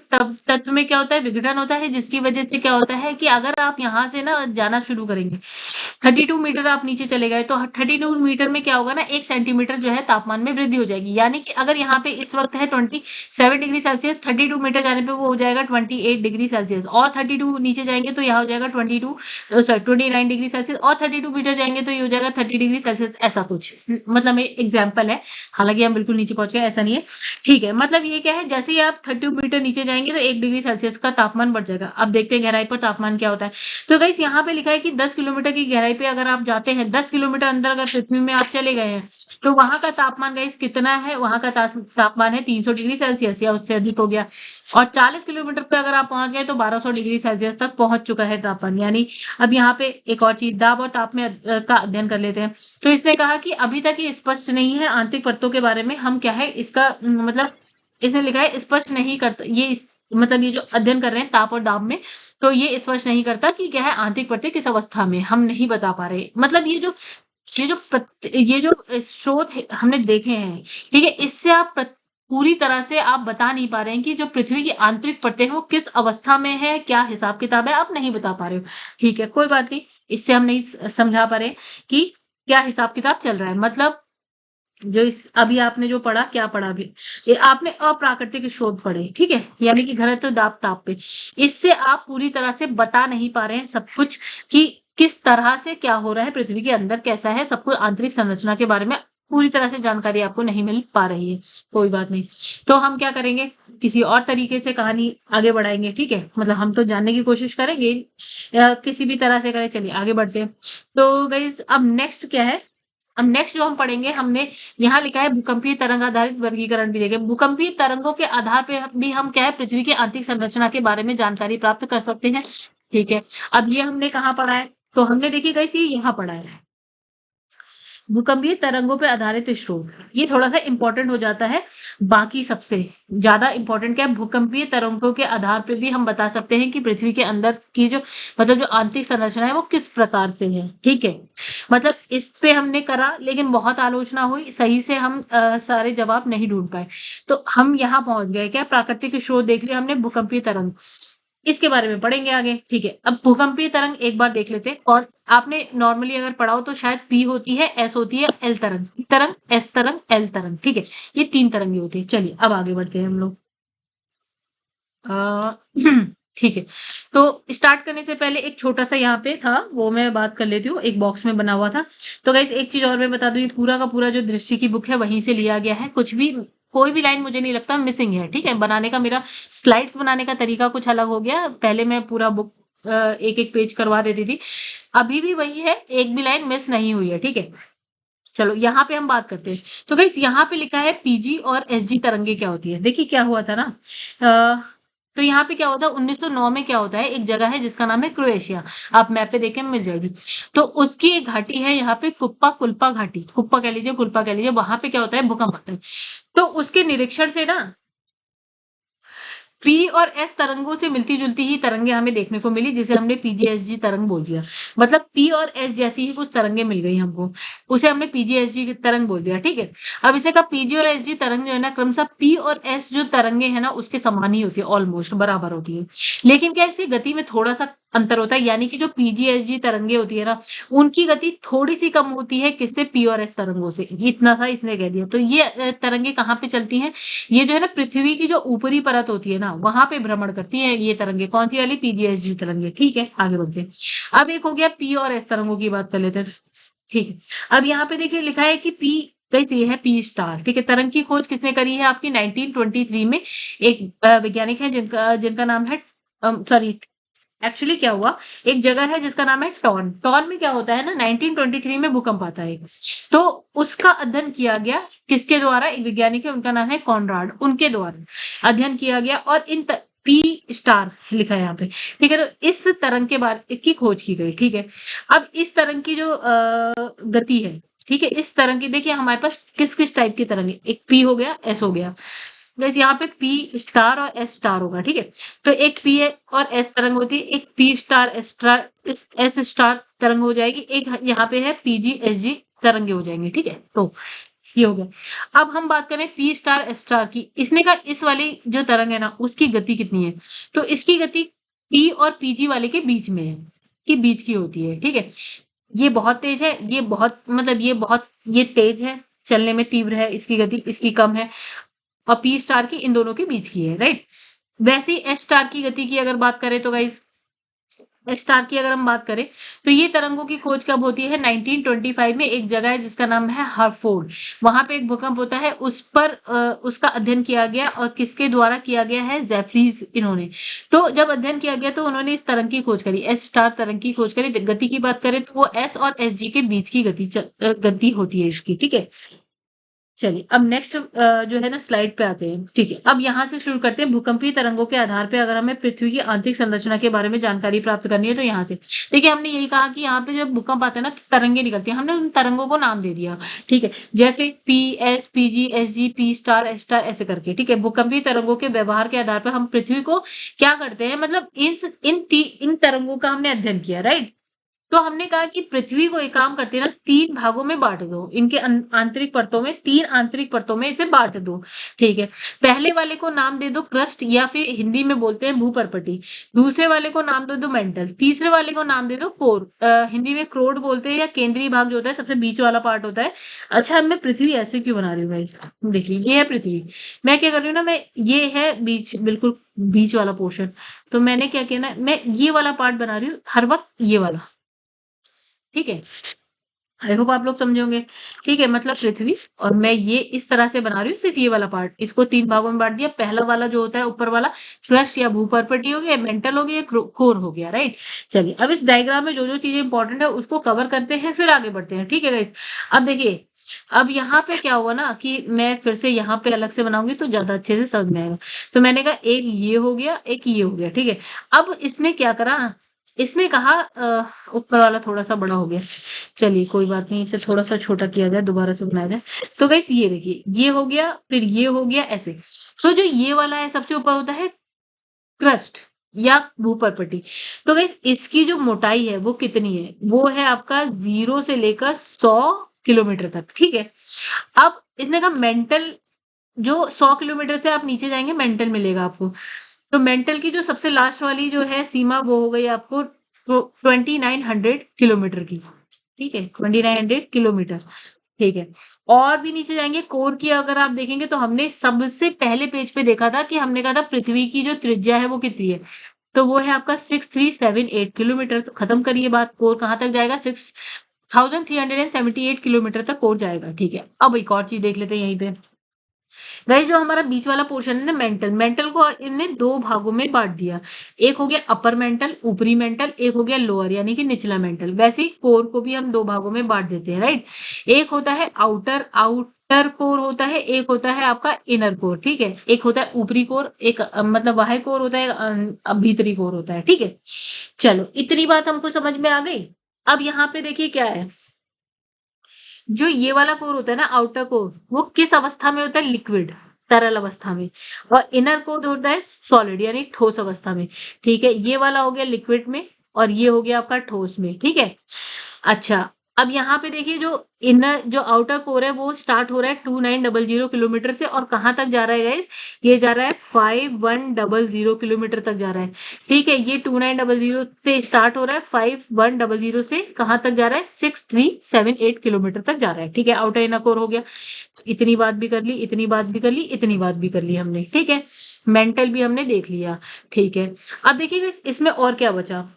तत्व में क्या होता है, विघटन होता है, जिसकी वजह से क्या होता है कि अगर आप यहाँ से ना जाना शुरू करेंगे, 32 मीटर आप नीचे चले गए, तो 32 मीटर में क्या होगा ना, 1 सेंटीमीटर जो है तापमान में वृद्धि हो जाएगी। यानी कि अगर यहाँ पे इस वक़्त है 27 डिग्री सेल्सियस, 32 मीटर जाने पे वो हो जाएगा 28 डिग्री सेल्सियस, और 32 नीचे जाएँगे तो यहाँ हो जाएगा 29 डिग्री सेल्सियस, और 32 मीटर जाएँगे तो ये हो जाएगा 30 डिग्री सेल्सियस, ऐसा कुछ। मतलब एक एग्ज़ाम्पल है, हालाँकि हम बिल्कुल नीचे पहुँच गए ऐसा नहीं है। ठीक है, मतलब ये क्या है, जैसे ही आप 30 मीटर नीचे जाएँगे तो 1 डिग्री सेल्सियस का तापमान बढ़ जाएगा। अब देखते हैं गहराई पर तापमान क्या होता है। तो गाइस यहाँ पे लिखा है कि 10 किलोमीटर की गहराई पे अगर आप जाते हैं, 10 किलोमीटर अंदर अगर पृथ्वी में आप चले गए हैं, तो वहाँ का तापमान गाइस कितना है? वहाँ का तापमान है 300 डिग्री सेल्सियस या उससे अधिक हो गया। और 40 किलोमीटर पे अगर आप पहुँच गए तो 1200 डिग्री सेल्सियस तक पहुँच चुका है तापमान। यानी अब यहाँ पे एक और चीज़ दाब और ताप में का अध्ययन कर लेते हैं। तो इसने कहा कि अभी तक ये स्पष्ट नहीं है आंतरिक परतों के बारे में, हम क्या है इसका मतलब इसने लिखा है स्पष्ट नहीं करता ये मतलब ये जो अध्ययन कर रहे हैं ताप और दाब में, तो ये स्पष्ट नहीं करता कि क्या है आंतरिक परतें किस अवस्था में, हम नहीं बता पा रहे। मतलब ये जो स्रोत हमने देखे हैं, ठीक है, इससे आप पूरी तरह से आप बता नहीं पा रहे हैं कि जो पृथ्वी की आंतरिक परतें हैं वो किस अवस्था में है, क्या हिसाब किताब है, आप नहीं बता पा रहे हो। ठीक है, कोई बात नहीं, इससे हम नहीं समझा पा रहे कि क्या हिसाब किताब चल रहा है। मतलब जो इस अभी आपने जो पढ़ा, क्या पढ़ा अभी? ये आपने अप्राकृतिक स्रोत पढ़े, ठीक है? यानी कि घनत्व, दाब, ताप पे। इससे आप पूरी तरह से बता नहीं पा रहे हैं सब कुछ कि किस तरह से क्या हो रहा है, पृथ्वी के अंदर कैसा है, सब कुछ आंतरिक संरचना के बारे में पूरी तरह से जानकारी आपको नहीं मिल पा रही है। कोई बात नहीं। तो हम क्या करेंगे, किसी और तरीके से कहानी आगे बढ़ाएँगे, ठीक है? मतलब हम तो जानने की कोशिश करेंगे किसी भी तरह से करें। चलिए आगे बढ़ते हैं। तो गाइज़ अब नेक्स्ट क्या है, अब नेक्स्ट जो हम पढ़ेंगे, हमने यहाँ लिखा है भूकंपीय तरंग आधारित वर्गीकरण भी देखें। भूकंपीय तरंगों के आधार पे भी हम क्या है पृथ्वी की आंतरिक संरचना के बारे में जानकारी प्राप्त कर सकते हैं। ठीक है, अब ये हमने कहाँ पढ़ा है? तो हमने देखिए गाइस ये यहाँ पढ़ा है। भूकंपीय तरंगों पे आधारित स्रोत, ये थोड़ा-सा इम्पोर्टेंट हो जाता है। बाकी सबसे ज़्यादा इम्पोर्टेंट क्या है, भूकंपीय तरंगों के आधार पे भी हम बता सकते हैं कि पृथ्वी के अंदर की जो मतलब जो आंतरिक संरचना है वो किस प्रकार से है, ठीक है? मतलब इस पे हमने करा लेकिन बहुत आलोचना हुई, सही से हम सारे जवाब नहीं ढूँढ पाए। तो हम यहाँ पहुँच गए क्या, प्राकृतिक स्रोत देख लिया हमने, भूकंपीय तरंग। इसके बारे में पढ़ेंगे आगे, ठीक है। अब भूकंपीय तरंग एक बार देख लेते हैं, और आपने नॉर्मली अगर पढ़ा हो तो शायद पी होती है, एस होती है, एल तरंग, पी तरंग, एस तरंग, एल तरंग, ठीक है। ये 3 तरंगे होती है। चलिए अब आगे बढ़ते हैं हम लोग। अ, ठीक है। तो स्टार्ट करने से पहले एक छोटा-सा यहाँ पे था, वो मैं बात कर लेती हूँ, एक बॉक्स में बना हुआ था। तो गाइज़ एक चीज़ और मैं बता दूँ, ये पूरा का पूरा जो दृष्टि की बुक है वहीं से लिया गया है। कुछ भी कोई भी लाइन मुझे नहीं लगता मिसिंग है, ठीक है? बनाने का मेरा स्लाइड्स बनाने का तरीका कुछ अलग हो गया। पहले मैं पूरा बुक एक-एक पेज करवा देती थी। अभी भी वही है, एक भी लाइन मिस नहीं हुई है, ठीक है? चलो यहाँ पे हम बात करते हैं। तो गाइस यहाँ पे लिखा है पीजी और एसजी तरंगे क्या होती है। देखिए क्या हुआ था ना, अ, तो यहाँ पे क्या होता है 1909 में क्या होता है, एक जगह है जिसका नाम है क्रोएशिया। आप मैप पे देखें मिल जाएगी। तो उसकी एक घाटी है यहाँ पे, कुप्पा कुल्पा घाटी, कुप्पा कह लीजिए, कुल्पा कह लीजिए, वहां पे क्या होता है भूकंप आता है। तो उसके निरीक्षण से ना पी और एस तरंगों से मिलती-जुलती ही तरंगे हमें देखने को मिली, जिसे हमने पीजीएसजी तरंग बोल दिया। मतलब पी और एस जैसी ही कुछ तरंगे मिल गई हमको, उसे हमने पीजीएसजी की तरंग बोल दिया, ठीक है? अब इसे का पीजी और एसजी तरंग जो है ना, क्रमशः पी और एस जो तरंगे हैं ना, उसके समान ही होती है, ऑलमोस्ट बराबर होती है। लेकिन क्या इसकी गति में थोड़ा-सा अंतर होता है, यानी कि जो पीजीएसजी तरंगे होती है ना, उनकी गति थोड़ी-सी कम होती है, किससे? पी और एस तरंगों से। इतना सा इसने कह दिया। तो ये तरंगे कहाँ पे चलती हैं? ये जो है ना पृथ्वी की जो ऊपरी परत होती है ना, वहां पे भ्रमण करती है ये तरंगे। कौन सी वाली? पीजीएसजी तरंगे, ठीक है? आगे बढ़ते हैं। अब एक हो गया पी और एस तरंगों की बात कर लेते हैं, ठीक है। अब यहाँ पे देखिए लिखा है कि पी गाइस ये है पी स्टार, ठीक है। तरंग की खोज किसने करी है? आपकी 1923 में एक वैज्ञानिक है जिनका जिनका नाम है सॉरी, एक्चुअली क्या हुआ, एक जगह है जिसका नाम है टॉन। टॉन में क्या होता है ना, 1923 में भूकंप आता है। तो उसका अध्ययन किया गया किसके द्वारा? एक वैज्ञानिक है, उनका नाम है कॉनराड, उनके द्वारा अध्ययन किया गया। और पी स्टार लिखा है यहाँ पे, ठीक है? तो इस तरंग के बारे की खोज की गई, ठीक है? अब इस तरंग की जो गति है, ठीक है? इस तरंग की देखिए हमारे पास किस-किस टाइप की तरंग है, एक पी हो गया, एस हो गया। गाइस यहाँ पे पी स्टार और एस स्टार होगा, ठीक है? तो एक पी और एस तरंग होती है, एक पी स्टार एस स्टार तरंग हो जाएगी, एक यहाँ पे है पीजी एसजी तरंगे हो जाएंगे, ठीक है? तो ये हो गया। अब हम बात करें पी स्टार एस स्टार की, इसने कहा इस वाली जो तरंग है ना उसकी गति कितनी है? तो इसकी गति पी और पीजी वाले के बीच में है, के बीच की होती है, ठीक है? ये बहुत तेज है, ये बहुत मतलब ये तेज है, चलने में तीव्र है इसकी गति, इसकी कम है। और पी स्टार की इन दोनों के बीच की है, राइट? वैसे ही एस स्टार की गति की अगर बात करें तो गाइस, एस स्टार की अगर हम बात करें तो ये तरंगों की खोज कब होती है? 1925 में एक जगह है जिसका नाम है हरफोर्ड। वहां पे एक भूकंप होता है, उस पर उसका अध्ययन किया गया और किसके द्वारा किया गया है? जेफरीज इन्होंने। तो जब अध्ययन किया गया तो उन्होंने इस तरंग की खोज करी, एस स्टार तरंग की खोज करी। गति की बात करें तो वो एस और एस जी के बीच की गति होती है इसकी, ठीक है? चलिए अब नेक्स्ट जो है ना स्लाइड पे आते हैं, ठीक है? अब यहाँ से शुरू करते हैं। भूकंपीय तरंगों के आधार पे अगर हमें पृथ्वी की आंतरिक संरचना के बारे में जानकारी प्राप्त करनी है तो यहाँ से देखिए, हमने यही कहा कि यहाँ पे जब भूकंप आते हैं ना तरंगे निकलती हैं, हमने उन तरंगों को नाम दे दिया, ठीक है? जैसे P S P G S G P star S star ऐसे करके, ठीक है? भूकंपीय तरंगों के व्यवहार के आधार पर हम पृथ्वी को क्या करते हैं, मतलब इन तरंगों का हमने अध्ययन किया, राइट? तो हमने कहा कि पृथ्वी को एक काम करते हैं ना, 3 भागों में बाँट दो। इनके आंतरिक परतों में 3 आंतरिक परतों में इसे बाँट दो, ठीक है? पहले वाले को नाम दे दो क्रस्ट या फिर हिंदी में बोलते हैं भूपर्पटी। दूसरे वाले को नाम दे दो मेंटल। तीसरे वाले को नाम दे दो कोर। हिंदी में क्रोड बोलते हैं या केंद्रीय भाग जो होता है, सबसे बीच वाला पार्ट होता है। अच्छा, अब मैं पृथ्वी ऐसे क्यों बना रही हूँ गाइस? देखिए, ये है पृथ्वी। मैं क्या कर रही हूँ ना, मैं ये है बीच, बिल्कुल बीच वाला पोर्शन। तो मैंने क्या किया ना, मैं ये वाला पार्ट बना रही हूँ हर वक़्त, ये वाला। ठीक है? आई होप आप लोग समझे होंगे। ठीक है? मतलब पृथ्वी, और मैं ये इस तरह से बना रही हूँ सिर्फ़ ये वाला पार्ट। इसको 3 भागों में बाँट दिया। पहला वाला जो होता है ऊपर वाला क्रस्ट या भूपर्पटी हो गया, मेंटल हो गया, कोर हो गया, राइट? चलिए, अब इस डायग्राम में जो-जो चीज़ें इंपॉर्टेंट है उसको कवर करते हैं, फिर आगे बढ़ते हैं। ठीक है गाइज़? अब देखिए, अब यहाँ पे क्या हुआ ना कि मैं फिर से यहाँ पे अलग से बनाऊँगी तो ज़्यादा अच्छे से समझ में आएगा। तो मैंने कहा एक ये हो गया, एक ये हो गया, ठीक है? अब इसने क्या करा, इसने कहा ऊपर वाला थोड़ा-सा बड़ा हो गया। चलिए कोई बात नहीं, इसे थोड़ा-सा छोटा किया जाए, दोबारा से बनाया जाए। तो गाइस ये देखिए, ये हो गया, फिर ये हो गया ऐसे। तो जो ये वाला है सबसे ऊपर होता है क्रस्ट या भूपर्पटी। तो गाइस इसकी जो मोटाई है वो कितनी है? वो है आपका 0 से लेकर 100 किलोमीटर तक, ठीक है? अब इसने कहा मेंटल, जो 100 किलोमीटर से आप नीचे जाएँगे मेंटल मिलेगा आपको। तो मेंटल की जो सबसे लास्ट वाली जो है सीमा वो हो गई आपको 2900 किलोमीटर की, ठीक है? 2900 किलोमीटर, ठीक है? और भी नीचे जाएँगे, कोर की अगर आप देखेंगे तो हमने सबसे पहले पेज पे देखा था कि हमने कहा था पृथ्वी की जो त्रिज्या है वो कितनी है? तो वो है आपका 6378 किलोमीटर। तो खत्म करिए बात, कोर कहाँ तक जाएगा? 6378 किलोमीटर तक कोर जाएगा, ठीक है? अब एक और चीज़ देख लेते हैं यहीं पे। गाइस जो हमारा बीच वाला पोर्शन है ना मेंटल, मेंटल को इनने 2 भागों में बाँट दिया। एक हो गया अपर मेंटल, ऊपरी मेंटल, एक हो गया लोअर यानी कि निचला मेंटल। वैसे ही कोर को भी हम 2 भागों में बाँट देते हैं, राइट? एक होता है आउटर आउटर कोर होता है, एक होता है आपका इनर कोर, ठीक है? एक होता है ऊपरी कोर, एक मतलब बाह्य कोर होता है, भीतरी कोर होता है, ठीक है? चलो, इतनी बात हमको समझ में आ गई। अब यहाँ पे देखिए क्या है, जो ये वाला कोर होता है ना आउटर कोर, वो किस अवस्था में होता है? लिक्विड, तरल अवस्था में। और इनर कोर होता है सॉलिड यानी ठोस अवस्था में। ठीक है? ये वाला हो गया लिक्विड में और ये हो गया आपका ठोस में। ठीक है? अच्छा, अब यहाँ पे देखिए जो आउटर कोर है वो स्टार्ट हो रहा है 2900 किलोमीटर से और कहाँ तक जा रहा है गाइस? ये जा रहा है 5100 किलोमीटर तक जा रहा है। ठीक है? ये 2900 से स्टार्ट हो रहा है, 5100 से कहाँ तक जा रहा है? 6378 किलोमीटर तक जा रहा है। ठीक है? आउटर इनर कोर हो गया। तो इतनी बात भी कर ली, इतनी बात भी कर ली, इतनी बात भी कर ली हमने। ठीक है? मेंटल भी हमने देख लिया। ठीक है? अब देखिए गाइस इसमें और क्या बचा?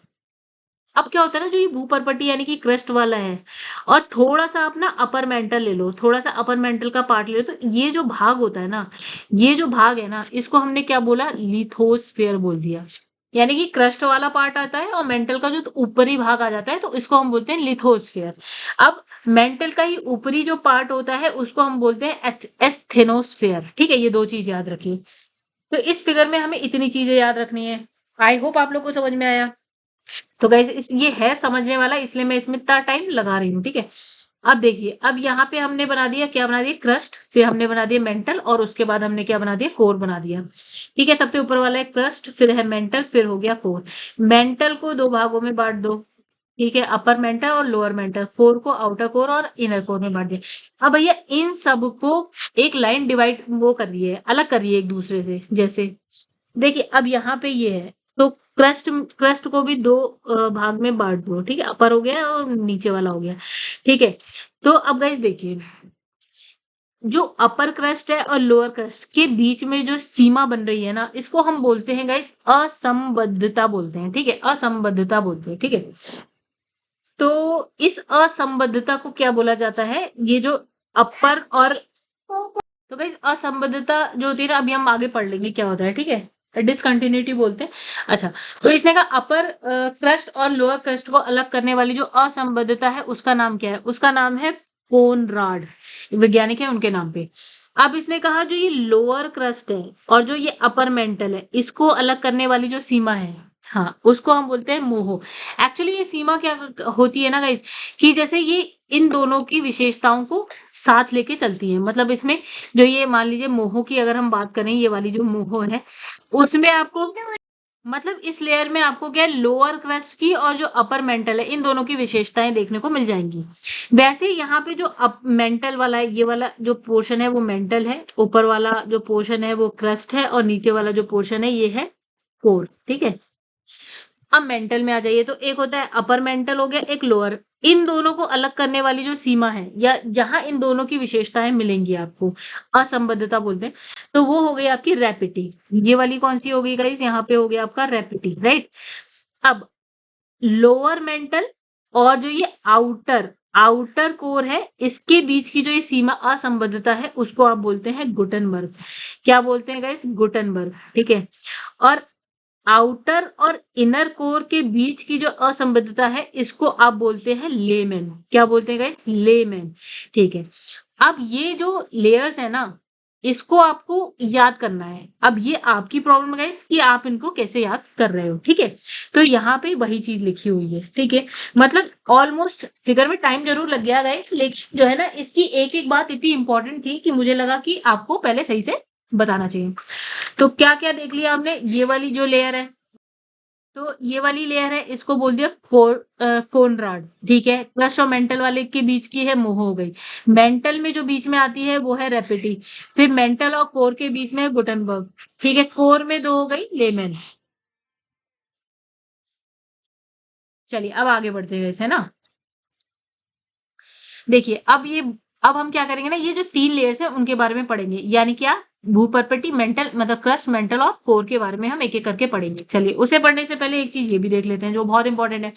अब क्या होता है ना, जो ये भूपर्पटी यानी कि क्रस्ट वाला है और थोड़ा-सा आप ना अपर मेंटल ले लो, थोड़ा-सा अपर मेंटल का पार्ट ले लो, तो ये जो भाग होता है ना, ये जो भाग है ना, इसको हमने क्या बोला? लिथोस्फीयर बोल दिया। यानी कि क्रस्ट वाला पार्ट आता है और मेंटल का जो ऊपरी भाग आ जाता है, तो इसको हम बोलते हैं लिथोस्फीयर। अब मेंटल का ही ऊपरी जो पार्ट होता है, उसको हम बोलते हैं एस्थेनोस्फीयर। ठीक है? ये 2 चीज़ याद रखिए। तो इस फिगर में हमें इतनी चीजें याद रखनी है। आई होप आप लोग को समझ में आया। तो गाइस ये है समझने वाला, इसलिए मैं इसमें इतना टाइम लगा रही हूँ, ठीक है। अब देखिए, अब यहाँ पे हमने बना दिया, क्या बना दिया, क्रस्ट, फिर हमने बना दिया मेंटल, और उसके बाद हमने क्या बना दिया, कोर बना दिया। ठीक है, सबसे ऊपर वाला है क्रस्ट, फिर है मेंटल, फिर हो गया कोर। मेंटल को दो भागों में बांट दो, ठीक है, अपर मेंटल और लोअर मेंटल। कोर को आउटर कोर और इनर कोर में बांट दिया। अब भैया इन सबको एक लाइन डिवाइड वो कर रही है, अलग कर रही है एक दूसरे से। जैसे देखिए, अब यहाँ पे ये है, तो क्रस्ट क्रस्ट को भी दो भाग में बांट दो, ठीक है, अपर हो गया और नीचे वाला हो गया, ठीक है। तो अब गाइस देखिए, जो अपर क्रस्ट है और लोअर क्रस्ट के बीच में जो सीमा बन रही है ना, इसको हम बोलते हैं गाइस असंबद्धता बोलते हैं, ठीक है, असंबद्धता बोलते हैं, ठीक है। तो इस असंबद्धता को क्या बोला जाता है, ये जो अपर और, तो गाइस असंबद्धता जो होती है ना, अभी हम आगे पढ़ लेंगे क्या होता है, ठीक है, डिसकंटिन्यूटी बोलते हैं। अच्छा, तो इसने कहा अपर क्रस्ट और लोअर क्रस्ट को अलग करने वाली जो असंबद्धता है उसका नाम क्या है, उसका नाम है कोनराड, वैज्ञानिक है उनके नाम पे। अब इसने कहा जो ये लोअर क्रस्ट है और जो ये अपर मेंटल है, इसको अलग करने वाली जो सीमा है, हाँ, उसको हम बोलते हैं मोहो। एक्चुअली ये सीमा क्या होती है ना गाइस, कि जैसे ये इन दोनों की विशेषताओं को साथ लेके चलती है। मतलब इसमें जो ये मान लीजिए मोहो की अगर हम बात करें, ये वाली जो मोहो है, उसमें आपको, मतलब इस लेयर में आपको क्या है, लोअर क्रस्ट की और जो अपर मेंटल है, इन दोनों की विशेषताएं देखने को मिल जाएंगी। वैसे यहाँ पे जो अप मेंटल वाला है, ये वाला जो पोर्शन है वो मेंटल है, ऊपर वाला जो पोर्शन है वो क्रस्ट है, और नीचे वाला जो पोर्शन है ये है कोर, ठीक है। अब मेंटल में आ जाइए, तो एक होता है अपर मेंटल हो गया, एक लोअर। इन दोनों को अलग करने वाली जो सीमा है, या जहां इन दोनों की विशेषताएं मिलेंगी आपको, असंबद्धता बोलते हैं, तो वो हो गई आपकी रैपिटी। ये वाली कौन सी हो गई गाइस, यहाँ पे हो गया आपका रैपिटी, राइट। अब लोअर मेंटल और जो ये आउटर आउटर कोर है, इसके बीच की जो ये सीमा असंबद्धता है, उसको आप बोलते हैं गुटनबर्ग। क्या बोलते हैं गाइस, गुटनबर्ग, ठीक है। और आउटर और इनर कोर के बीच की जो असंबद्धता है, इसको आप बोलते हैं लेमेन। क्या बोलते हैं गाइस, लेमेन, ठीक है। अब ये जो लेयर्स है ना, इसको आपको याद करना है। अब ये आपकी प्रॉब्लम है गाइस, कि आप इनको कैसे याद कर रहे हो, ठीक है। तो यहाँ पे वही चीज लिखी हुई है, ठीक है। मतलब ऑलमोस्ट फिगर में टाइम जरूर लग गया गाइस, लेकिन जो है ना, इसकी एक एक बात इतनी इंपॉर्टेंट थी कि मुझे लगा कि आपको पहले सही से बताना चाहिए। तो क्या क्या देख लिया आपने, ये वाली जो लेयर है, तो ये वाली लेयर है, इसको बोल दिया कोनराड, ठीक है। क्रस्ट और मेंटल वाले के बीच की है मोहो हो गई। मेंटल में जो बीच में आती है वो है रेपिटी। फिर मेंटल और कोर के बीच में है गुटनबर्ग, ठीक है। कोर में दो हो गई लेमन। चलिए अब आगे बढ़ते हैं वैसे ना। देखिए, अब हम क्या करेंगे ना, ये जो तीन लेयर्स है उनके बारे में पढ़ेंगे, यानी क्या, भूपर्पटी, मेंटल मतलब क्रस्ट, मेंटल और कोर के बारे में हम एक एक करके पढ़ेंगे। चलिए, उसे पढ़ने से पहले एक चीज ये भी देख लेते हैं जो बहुत इंपॉर्टेंट है।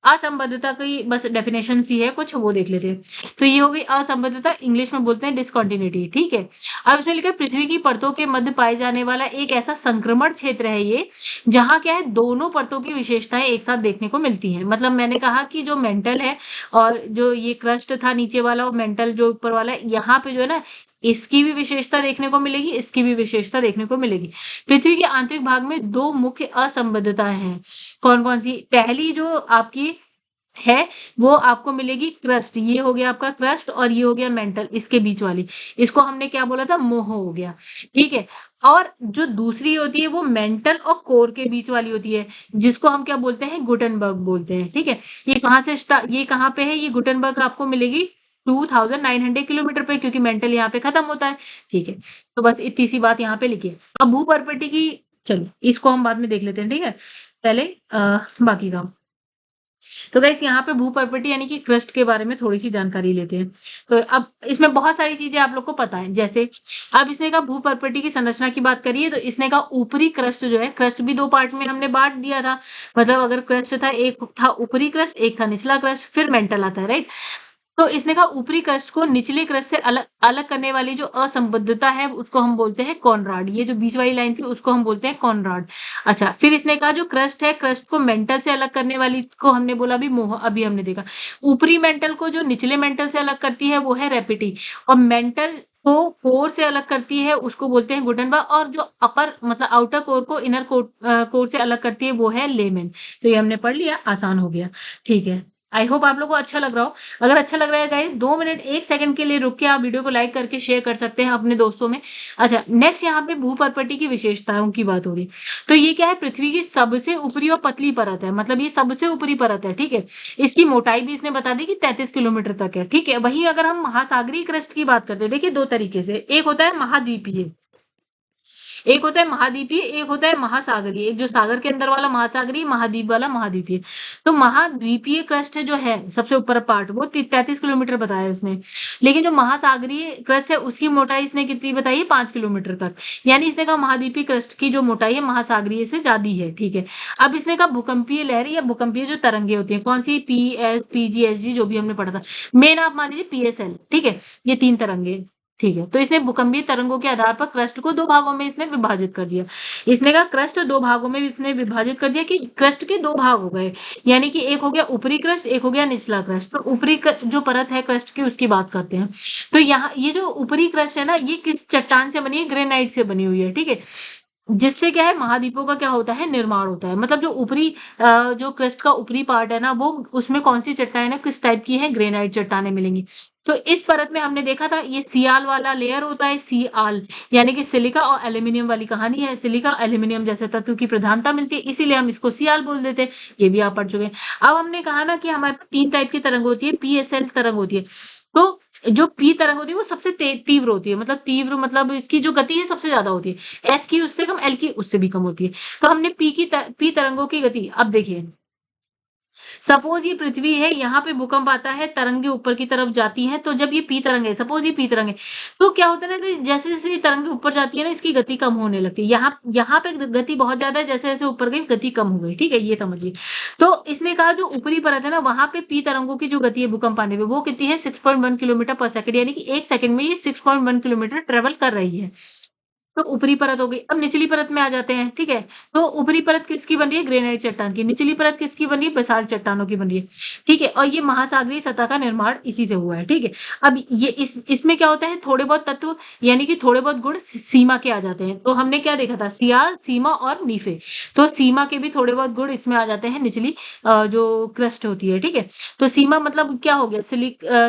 असंबद्धता की बस डेफिनेशन सी है कुछ, वो देख लेते हैं। तो ये हो गई असंबद्धता, इंग्लिश में बोलते हैं डिसकंटिन्यूटी, ठीक है। अब इसमें लिखा है पृथ्वी की परतों के मध्य पाए जाने वाला एक ऐसा संक्रमण क्षेत्र है ये, जहां क्या है, दोनों परतों की विशेषताएं एक साथ देखने को मिलती हैं। मतलब मैंने कहा कि जो मेंटल है और जो ये क्रस्ट था नीचे वाला, और मेंटल जो ऊपर वाला है, यहाँ पे जो है ना, इसकी भी विशेषता देखने को मिलेगी, इसकी भी विशेषता देखने को मिलेगी। पृथ्वी के आंतरिक भाग में दो मुख्य असंबद्धताएं हैं। कौन कौन सी, पहली जो आपकी है, वो आपको मिलेगी क्रस्ट, ये हो गया आपका क्रस्ट, और ये हो गया मेंटल, इसके बीच वाली, इसको हमने क्या बोला था, मोह हो गया, ठीक है। और जो दूसरी होती है वो मेंटल और कोर के बीच वाली होती है, जिसको हम क्या बोलते हैं, गुटनबर्ग बोलते हैं, ठीक है। ये कहाँ से ये कहाँ पे है, ये गुटनबर्ग आपको मिलेगी 2900 किलोमीटर पे, क्योंकि मेंटल यहाँ पे खत्म होता है, ठीक है। तो बस इतनी सी बात यहाँ पे लिखिए। अब भूपर्पटी की, चलो इसको हम बाद में देख लेते हैं, ठीक है, पहले बाकी का। तो गाइस यहाँ पे भूपर्पटी यानी कि क्रस्ट के बारे में थोड़ी सी जानकारी लेते हैं। तो अब इसमें बहुत सारी चीजें आप लोग को पता है, जैसे अब इसने कहा भूपर्पटी की संरचना की बात करिए, तो इसने कहा ऊपरी क्रस्ट जो है, क्रस्ट भी दो पार्ट में हमने बांट दिया था। मतलब अगर क्रस्ट था, एक था ऊपरी क्रस्ट, एक था निचला क्रस्ट, फिर मेंटल आता है, राइट। तो इसने कहा ऊपरी क्रस्ट को निचले क्रस्ट से अलग अलग करने वाली जो असंबद्धता है, उसको हम बोलते हैं कॉनराड। ये जो बीच वाली लाइन थी, उसको हम बोलते हैं कॉनराड। अच्छा, फिर इसने कहा जो क्रस्ट है, क्रस्ट को मेंटल से अलग करने वाली को हमने बोला भी मोह, अभी हमने देखा। ऊपरी मेंटल को जो निचले मेंटल से अलग करती है वो है रेपिटी। और मेंटल को कोर से अलग करती है उसको बोलते हैं गुटनबर्ग, और जो अपर मतलब आउटर कोर को इनर कोर से अलग करती है वो है लेमेन। तो ये हमने पढ़ लिया, आसान हो गया। ठीक है। आई होप आप लोगों को अच्छा लग रहा हो। अगर अच्छा लग रहा है गाइस 2 मिनट 1 सेकंड के लिए रुक के आप वीडियो को लाइक करके शेयर कर सकते हैं अपने दोस्तों में। अच्छा, नेक्स्ट यहाँ पे भूपर्पटी की विशेषताओं की बात हो रही। तो ये क्या है, पृथ्वी की सबसे ऊपरी और पतली परत है, मतलब ये सबसे ऊपरी परत है, ठीक है। इसकी मोटाई भी इसने बता दी कि 33 किलोमीटर तक है, ठीक है। वहीं अगर हम महासागरीय क्रस्ट की बात करते हैं, देखिए 2 तरीके से, एक होता है महाद्वीपीय, एक होता है महाद्वीपीय, एक होता है महासागरीय। एक जो सागर के अंदर वाला महासागरीय, महाद्वीप वाला महाद्वीपीय। तो महाद्वीपीय क्रस्ट जो है सबसे ऊपर पार्ट, वो 33 किलोमीटर बताया इसने। लेकिन जो महासागरीय क्रस्ट है उसकी मोटाई इसने कितनी बताई है, 5 किलोमीटर तक। यानी इसने कहा महाद्वीपीय क्रस्ट की जो मोटाई है महासागरीय से ज्यादा है, ठीक है। अब इसने कहा भूकंपीय लहरी या भूकंपीय जो तरंगे होती है, कौन सी, PGSG जो भी हमने पढ़ा था, मेन आप मान लीजिए PSL, ठीक है। ये 3 तरंगे, ठीक है। तो इसने भूकंपीय तरंगों के आधार पर क्रस्ट को 2 भागों में इसने विभाजित कर दिया। इसने कहा क्रस्ट 2 भागों में इसने विभाजित कर दिया कि क्रस्ट के 2 भाग हो गए। यानी कि एक हो गया ऊपरी क्रस्ट, एक हो गया निचला क्रस्ट। तो ऊपरी जो परत है क्रस्ट की उसकी बात करते हैं। तो यहाँ ये जो ऊपरी क्रस्ट है ना, ये किस चट्टान से बनी है, ग्रेनाइट से बनी हुई है, ठीक है। जिससे क्या है, महाद्वीपों का क्या होता है, निर्माण होता है। मतलब जो ऊपरी जो क्रस्ट का ऊपरी पार्ट है ना, वो उसमें कौन सी चट्टानें किस टाइप की है, ग्रेनाइट चट्टानें मिलेंगी। तो इस परत में हमने देखा था ये सियाल वाला लेयर होता है, सियाल, यानी कि सिलिका और एल्यूमिनियम वाली कहानी है। सिलिका एल्यूमिनियम जैसे तत्व की प्रधानता मिलती है, इसीलिए हम इसको सियाल बोल देते हैं। ये भी आप पढ़ चुके हैं। अब हमने कहा ना कि हमारे पास 3 टाइप की तरंग होती है, PSL तरंग होती है। तो जो पी तरंग होती है वो सबसे तीव्र होती है, मतलब तीव्र मतलब इसकी जो गति है सबसे ज्यादा होती है। एस की उससे कम, एल की उससे भी कम होती है। तो हमने पी तरंगों की गति, अब देखिए सपोज ये पृथ्वी है, यहाँ पे भूकंप आता है, तरंगे ऊपर की तरफ जाती हैं। तो जब ये पी तरंग है, सपोज ये पी तरंग है, तो क्या होता है ना, तो जैसे जैसे ये तरंगे ऊपर जाती है ना, इसकी गति कम होने लगती है। यहाँ यहाँ पे गति बहुत ज्यादा है, जैसे जैसे ऊपर गई गति कम हो गई, ठीक है, ये समझिए। तो इसने कहा जो ऊपरी परत है ना, वहां पे पी तरंगों की जो गति है भूकंप आने में, वो कितनी है, 6.1 किलोमीटर पर सेकंड, यानी कि 1 सेकंड में ये 6.1 किलोमीटर ट्रेवल कर रही है। तो ऊपरी परत हो गई। अब निचली परत में आ जाते हैं, ठीक है। तो ऊपरी परत किसकी बन रही है, ग्रेनाइट चट्टान की। निचली परत किसकी बन रही है, बेसाल्ट चट्टानों की बन रही है, ठीक है। और ये महासागरीय सतह का निर्माण इसी से हुआ है, ठीक है। अब ये इसमें क्या होता है, थोड़े बहुत तत्व यानी कि थोड़े बहुत गुण सीमा के आ जाते हैं। तो हमने क्या देखा था, सियाल, सीमा और नीफे। तो सीमा के भी थोड़े बहुत गुण इसमें आ जाते हैं, निचली जो क्रस्ट होती है, ठीक है। तो सीमा मतलब क्या हो गया,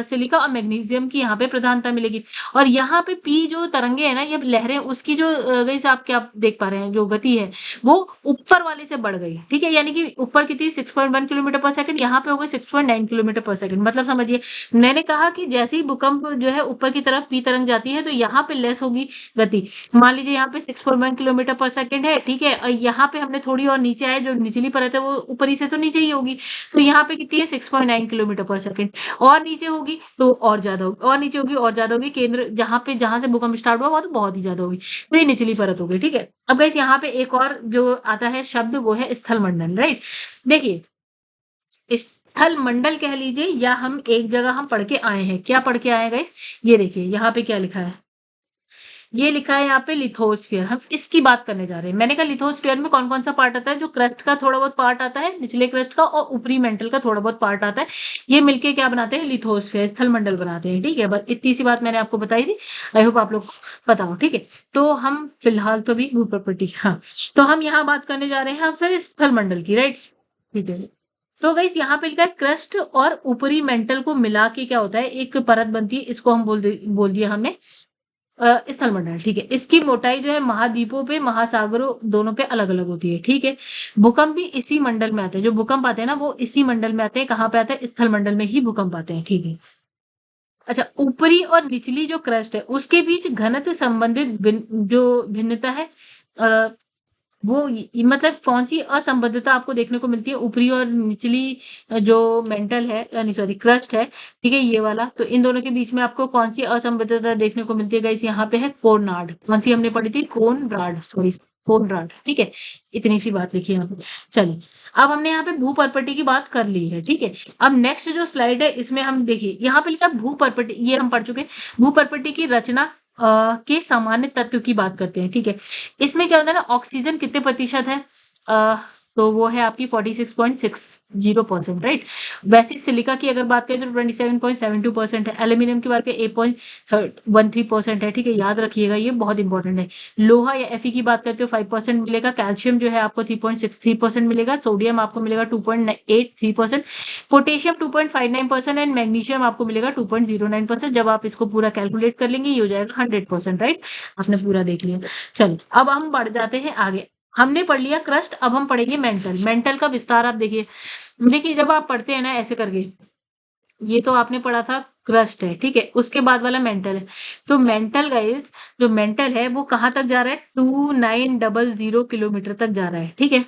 सिलिका और मैग्नीशियम की यहाँ पे प्रधानता मिलेगी। और यहाँ पे पी जो तरंगे है ना, ये लहरें, उसकी जो गाइस आप क्या देख पा रहे हैं, जो गति है वो ऊपर वाले से बढ़ गई, ठीक है। यानी कि ऊपर की थी 6.1 किलोमीटर पर सेकंड, यहाँ पे हो गई 6.9 किलोमीटर पर सेकंड। मतलब समझिए, मैंने कहा कि जैसे ही भूकंप जो है ऊपर की तरफ पी तरंग जाती है, तो यहाँ पे लेस होगी गति। मान लीजिए यहाँ पे 6.1 किलोमीटर पर सेकंड है, ठीक है। और यहाँ पे हमने थोड़ी और नीचे आए, जो निचली परत है वो ऊपरी से तो नीचे ही होगी। तो यहाँ पे कितनी है, 6.9 किलोमीटर पर सेकंड। और नीचे होगी तो और ज्यादा होगी, और नीचे होगी और ज्यादा होगी। केंद्र जहां से भूकंप स्टार्ट हुआ, वहां तो बहुत ही ज्यादा होगी। तो ये निचली परत हो गई, ठीक है। अब गाइस यहाँ पे एक और जो आता है शब्द, वो है स्थल मंडल, राइट। देखिए, स्थल मंडल कह लीजिए, या हम एक जगह हम पढ़ के आए हैं। क्या पढ़ के आए हैं गाइस, ये देखिए यहाँ पे क्या लिखा है, ये लिखा है यहाँ पे लिथोस्फीयर। हम इसकी बात करने जा रहे हैं। मैंने कहा लिथोस्फीयर में कौन कौन सा पार्ट आता है, जो क्रस्ट का थोड़ा बहुत पार्ट आता है, निचले क्रस्ट का, और ऊपरी मेंटल का थोड़ा बहुत पार्ट आता है। ये मिलके क्या बनाते हैं, लिथोस्फीयर, स्थल मंडल बनाते हैं, ठीक है। बस इतनी सी बात मैंने आपको बताई थी। आई होप आप लोग को पता हो, ठीक है। तो हम फिलहाल तो भी भू प्रॉपर्टी, हाँ, तो हम यहाँ बात करने जा रहे हैं फिर स्थल मंडल की, राइट, ठीक है। तो गाइस यहाँ पे लिखा है क्रस्ट और ऊपरी मेंटल को मिला के क्या होता है, एक परत बनती है। इसको हम बोल दिया हमने स्थल मंडल, ठीक है। इसकी मोटाई जो है महाद्वीपों पे, महासागरों दोनों पे अलग अलग होती है, ठीक है। भूकंप भी इसी मंडल में आते हैं, जो भूकंप आते हैं ना, वो इसी मंडल में आते हैं। कहाँ पे आते हैं, स्थल मंडल में ही भूकंप आते हैं, ठीक है। अच्छा, ऊपरी और निचली जो क्रस्ट है उसके बीच घनत्व संबंधित जो भिन्नता है, अ, वो मतलब कौन सी असंबद्धता आपको देखने को मिलती है, ऊपरी और निचली जो मेंटल है, नहीं सॉरी क्रस्ट है, ठीक है, ये वाला। तो इन दोनों के बीच में आपको कौन सी असंबद्धता देखने को मिलती है गाइस, यहाँ पे है कोनराड। कौन सी हमने पढ़ी थी, कोनराड, सॉरी, कोनराड, ठीक है। इतनी सी बात लिखी है यहाँ पे। चलिए, अब हमने यहाँ पे भूपर्पटी की बात कर ली है, ठीक है। अब नेक्स्ट जो स्लाइड है इसमें हम देखिए, यहाँ पे लिखा भूपर्पटी, ये हम पढ़ चुके हैं। भूपर्पटी की रचना के सामान्य तत्व की बात करते हैं, ठीक है। इसमें क्या होता है ना, ऑक्सीजन कितने प्रतिशत है, तो वो है आपकी 46.60%, राइट। वैसे सिलिका की अगर बात करें तो 27.72% है। एल्यूमिनियम की बात करें 8.13% है, ठीक है, याद रखिएगा, ये बहुत इंपॉर्टेंट है। लोहा या Fe की बात करते हो 5% मिलेगा। कैल्शियम जो है आपको 3.63% मिलेगा। सोडियम आपको मिलेगा 2.83%। पोटेशियम 2.59% एंड मैग्नीशियम आपको मिलेगा 2.09%। जब आप इसको पूरा कैलकुलेट कर लेंगे ये हो जाएगा 100%, राइट। आपने पूरा देख लिया। चलो अब हम बढ़ जाते हैं आगे। हमने पढ़ लिया क्रस्ट, अब हम पढ़ेंगे मेंटल। मेंटल का विस्तार आप देखिए। देखिए जब आप पढ़ते हैं ना ऐसे करके, ये तो आपने पढ़ा था क्रस्ट है, ठीक है, उसके बाद वाला मेंटल है। तो मेंटल गाइस, जो मेंटल है वो कहाँ तक जा रहा है, 2900 किलोमीटर तक जा रहा है, ठीक है।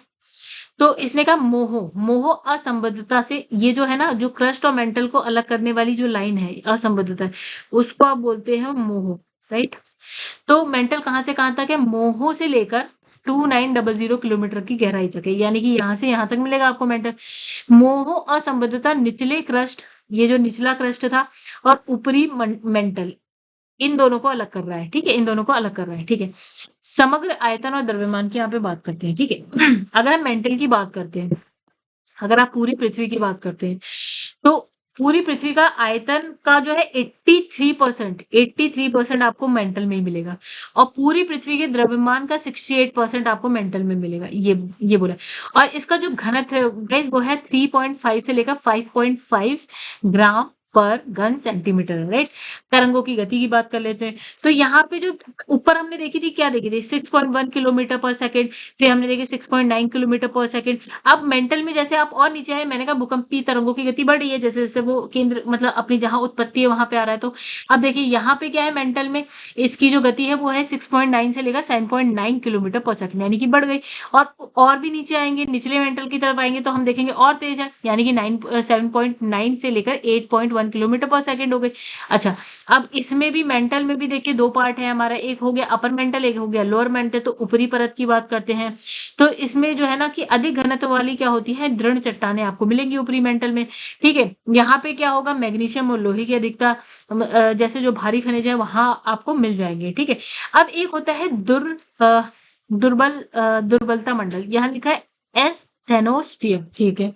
तो इसने कहा मोह, मोह असंबद्धता से, ये जो है ना, जो क्रस्ट और मेंटल को अलग करने वाली जो लाइन है असंबद्धता, उसको आप बोलते हैं मोह, राइट। तो मेंटल कहाँ से कहाँ तक है, मोहो से लेकर 2900 किलोमीटर की गहराई तक है, यानी कि यहाँ से यहाँ तक मिलेगा आपको मेंटल। मोहो असंबद्धता निचले क्रस्ट, ये जो निचला क्रस्ट था, और ऊपरी मेंटल, इन दोनों को अलग कर रहा है, ठीक है, इन दोनों को अलग कर रहा है, ठीक है। समग्र आयतन और द्रव्यमान की यहाँ पे बात करते हैं, ठीक है। अगर हम मेंटल की बात करते हैं, अगर आप पूरी पृथ्वी की बात करते हैं, तो पूरी पृथ्वी का आयतन का जो है 83% आपको मेंटल में ही मिलेगा, और पूरी पृथ्वी के द्रव्यमान का 68% आपको मेंटल में मिलेगा, ये बोला। और इसका जो घनत्व है गाइस वो है 3.5 से लेकर 5.5 ग्राम पर घन सेंटीमीटर, राइट। तरंगों की गति की बात कर लेते हैं। तो यहाँ पे जो ऊपर हमने देखी थी, क्या देखी थी, 6.1 किलोमीटर पर सेकेंड, फिर हमने देखी 6.9 किलोमीटर पर सेकेंड। अब मेंटल में जैसे आप और नीचे आए, मैंने कहा भूकंपीय तरंगों की गति बढ़ रही है, जैसे जैसे वो केंद्र मतलब अपनी जहां उत्पत्ति है वहां पे आ रहा है। तो अब देखिए यहाँ पे क्या है, मेंटल में इसकी जो गति है वो है 6.9 से लेकर 7.9 किलोमीटर पर सेकंड, यानी कि बढ़ गई। और भी नीचे आएंगे, निचले मेंटल की तरफ आएंगे तो हम देखेंगे और तेज है, यानी कि 7.9 से लेकर 8.1 किलोमीटर पर सेकंड हो गई। अच्छा, अब इसमें भी मेंटल में भी देखिए दो पार्ट है हमारा, एक हो गया अपर मेंटल, एक हो गया लोअर मेंटल। तो ऊपरी परत की बात करते हैं, तो इसमें जो है ना कि अधिक घनत्व वाली क्या होती है, दृढ़ चट्टानें आपको मिलेंगी ऊपरी मेंटल में, ठीक है। यहाँ पे क्या होगा, मैग्नीशियम और लोहे की अधिकता, जैसे जो भारी खनिज है वहां आपको मिल जाएंगे, ठीक है। अब एक होता है दुर्बलता मंडल, यहाँ लिखा है एस्थेनोस्फीयर, ठीक है।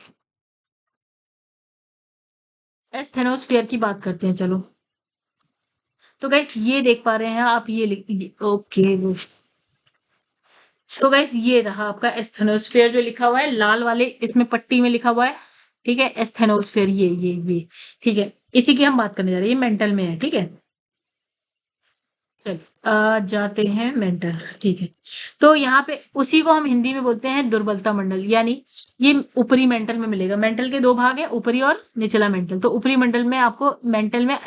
एस्थेनोस्फीयर की बात करते हैं, चलो। तो गाइस ये देख पा रहे हैं आप, ओके। तो गाइस ये रहा आपका एस्थेनोस्फीयर जो लिखा हुआ है लाल वाले इसमें पट्टी में लिखा हुआ है, ठीक है। एस्थेनोस्फीयर, ये ठीक है, इसी की हम बात करने जा रहे हैं, ये मेंटल में है, ठीक है। चलिए जाते हैं मेंटल, ठीक है। तो यहाँ पे उसी को हम हिंदी में बोलते हैं दुर्बलता मंडल, यानी ये ऊपरी मेंटल में मिलेगा। मेंटल के दो भाग है, ऊपरी और निचला मेंटल। तो ऊपरी मंडल में आपको मेंटल में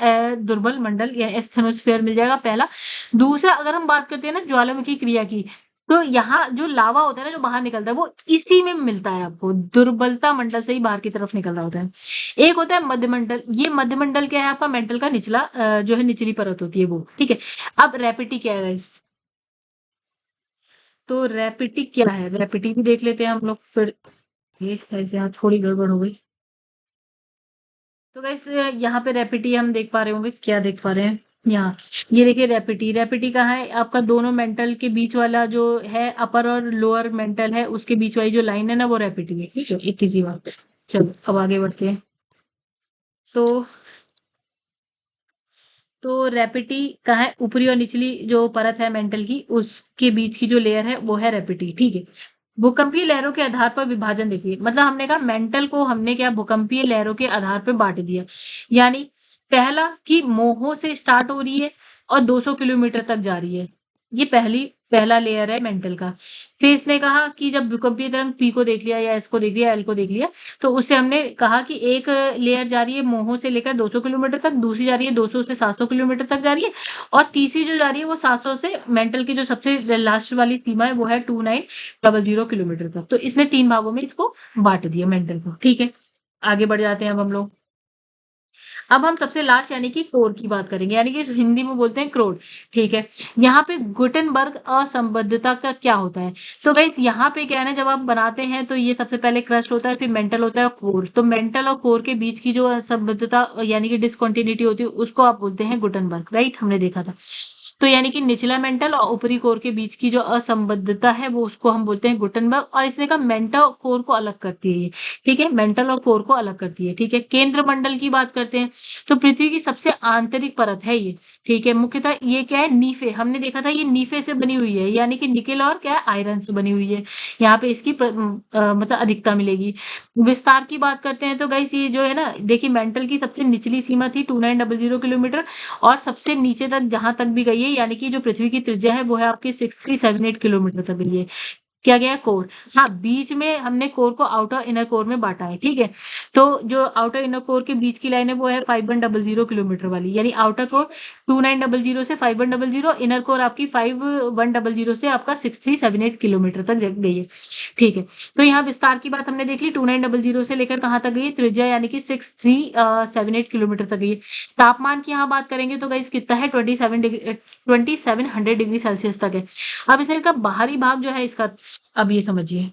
दुर्बल मंडल या एस्थेनोस्फीयर मिल जाएगा, पहला। दूसरा अगर हम बात करते हैं ना ज्वालामुखी क्रिया की, तो यहाँ जो लावा होता है ना जो बाहर निकलता है, वो इसी में मिलता है आपको, दुर्बलता मंडल से ही बाहर की तरफ निकल रहा होता है। एक होता है मध्यमंडल, ये मध्यमंडल क्या है आपका, मेंटल का निचला जो है निचली परत होती है वो, ठीक है। अब रैपिटी क्या है गाइस, तो रैपिटी क्या है, रैपिटी भी देख लेते हैं हम लोग फिर। ये ऐसे यहाँ थोड़ी गड़बड़ हो गई। तो गाइस यहाँ पे रैपिटी हम देख पा रहे होंगे, क्या देख पा रहे हैं यहाँ, ये देखिए रैपिटी। रैपिटी कहाँ है आपका, दोनों मेंटल के बीच वाला जो है, अपर और लोअर मेंटल है उसके बीच वाली जो लाइन है ना, वो रैपिटी है, ठीक है, इतनी सी बात। चलो अब आगे बढ़ते हैं। तो रैपिटी का है ऊपरी और निचली जो परत है मेंटल की, उसके बीच की जो लेयर है वो है रैपिटी, ठीक है। भूकंपीय लहरों के आधार पर विभाजन देखिए, मतलब हमने कहा मेंटल को हमने क्या भूकंपीय लहरों के आधार पर बांट दिया। यानी पहला कि मोहो से स्टार्ट हो रही है और 200 किलोमीटर तक जा रही है, ये पहला लेयर है मेंटल का। फिर इसने कहा कि जब भूकंपीय तरंग पी को देख लिया या एस को देख लिया, एल को देख लिया, तो उससे हमने कहा कि एक लेयर जा रही है मोहो से लेकर 200 किलोमीटर तक, दूसरी जा रही है 200 से 700 किलोमीटर तक जा रही है, और तीसरी जो जा रही है वो 700 से मेंटल की जो सबसे लास्ट वाली सीमा है वो है 2900 किलोमीटर तक। तो इसने 3 भागों में इसको बांट दिया मेंटल को, ठीक है। आगे बढ़ जाते हैं अब हम लोग। अब हम सबसे लास्ट यानी कि कोर की बात करेंगे, यानी कि हिंदी में बोलते हैं क्रोड, ठीक है। यहाँ पे गुटेनबर्ग असंबद्धता का क्या होता है? सो गाइस यहाँ पे क्या है ना, जब आप बनाते हैं तो ये सबसे पहले क्रस्ट होता है, फिर मेंटल होता है और कोर। तो मेंटल और कोर के बीच की जो असंबद्धता यानी कि डिसकंटिन्यूटी होती है, उसको आप बोलते हैं गुटेनबर्ग, राइट? हमने देखा था। तो यानी कि निचला मेंटल और ऊपरी कोर के बीच की जो असंबद्धता है, वो उसको हम बोलते हैं गुटेनबर्ग, और इसने कहा मेंटल और कोर को अलग करती है ये, ठीक है? मेंटल और कोर को अलग करती है, ठीक है? केंद्र मंडल की बात करते हैं, तो पृथ्वी की सबसे आंतरिक परत है ये, ठीक है? मुख्यतः ये क्या है, नीफे, हमने देखा था ये नीफे से बनी हुई है, यानी कि निकेल और क्या है, आयरन से बनी हुई है। यहाँ पे इसकी मतलब अधिकता मिलेगी। विस्तार की बात करते हैं तो गाइस ये जो है ना, देखिए मेंटल की सबसे निचली सीमा थी 2900 किलोमीटर, और सबसे नीचे तक जहां तक भी गई है, यानी कि जो पृथ्वी की त्रिज्या है वो है आपकी 6378 किलोमीटर तक गई है। क्या गया, कोर। हाँ, बीच में हमने कोर को आउटर इनर कोर में बांटा है, ठीक है? तो जो आउटर इनर कोर के बीच की लाइन है वो है 5100 किलोमीटर वाली, यानी आउटर कोर 2900 से 5100, इनर कोर आपकी 5100 से आपका 6378 किलोमीटर तक गई है, ठीक है? तो यहाँ विस्तार की बात हमने देख ली, 2900 से लेकर कहाँ तक गई है, त्रिज्या यानी कि 6378 किलोमीटर तक गई है। तापमान की यहाँ बात करेंगे तो गाइस कितना है, 2700 डिग्री सेल्सियस तक है। अब इसका बाहरी भाग जो है इसका, अब ये समझिए,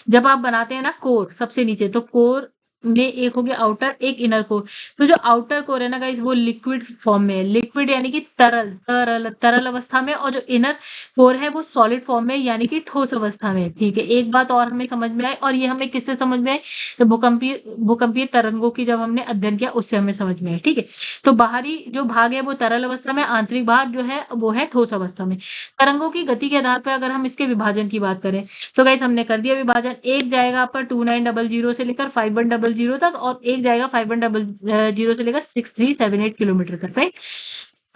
जब आप बनाते हैं ना कोर सबसे नीचे, तो कोर में एक हो गया आउटर, एक इनर कोर। तो जो आउटर कोर है ना गाइस, वो लिक्विड फॉर्म में है, लिक्विड यानी कि तरल तरल तरल अवस्था में, और जो इनर कोर है वो सॉलिड फॉर्म में यानी कि ठोस अवस्था में, ठीक है? एक बात और हमें समझ में आई, और ये हमें किससे समझ में आई, तो भूकंपीय तरंगों की जब हमने अध्ययन किया उससे हमें समझ में आई, ठीक है? तो बाहरी जो भाग है वो तरल अवस्था में, आंतरिक भाग जो है वो है ठोस अवस्था में। तरंगों की गति के आधार पर अगर हम इसके विभाजन की बात करें, तो गाइस हमने कर दिया विभाजन, एक जाएगा आपका 2900 से लेकर 5100 तक, और एक जाएगा 5100 से लेकर 6378 किलोमीटर तक, राइट?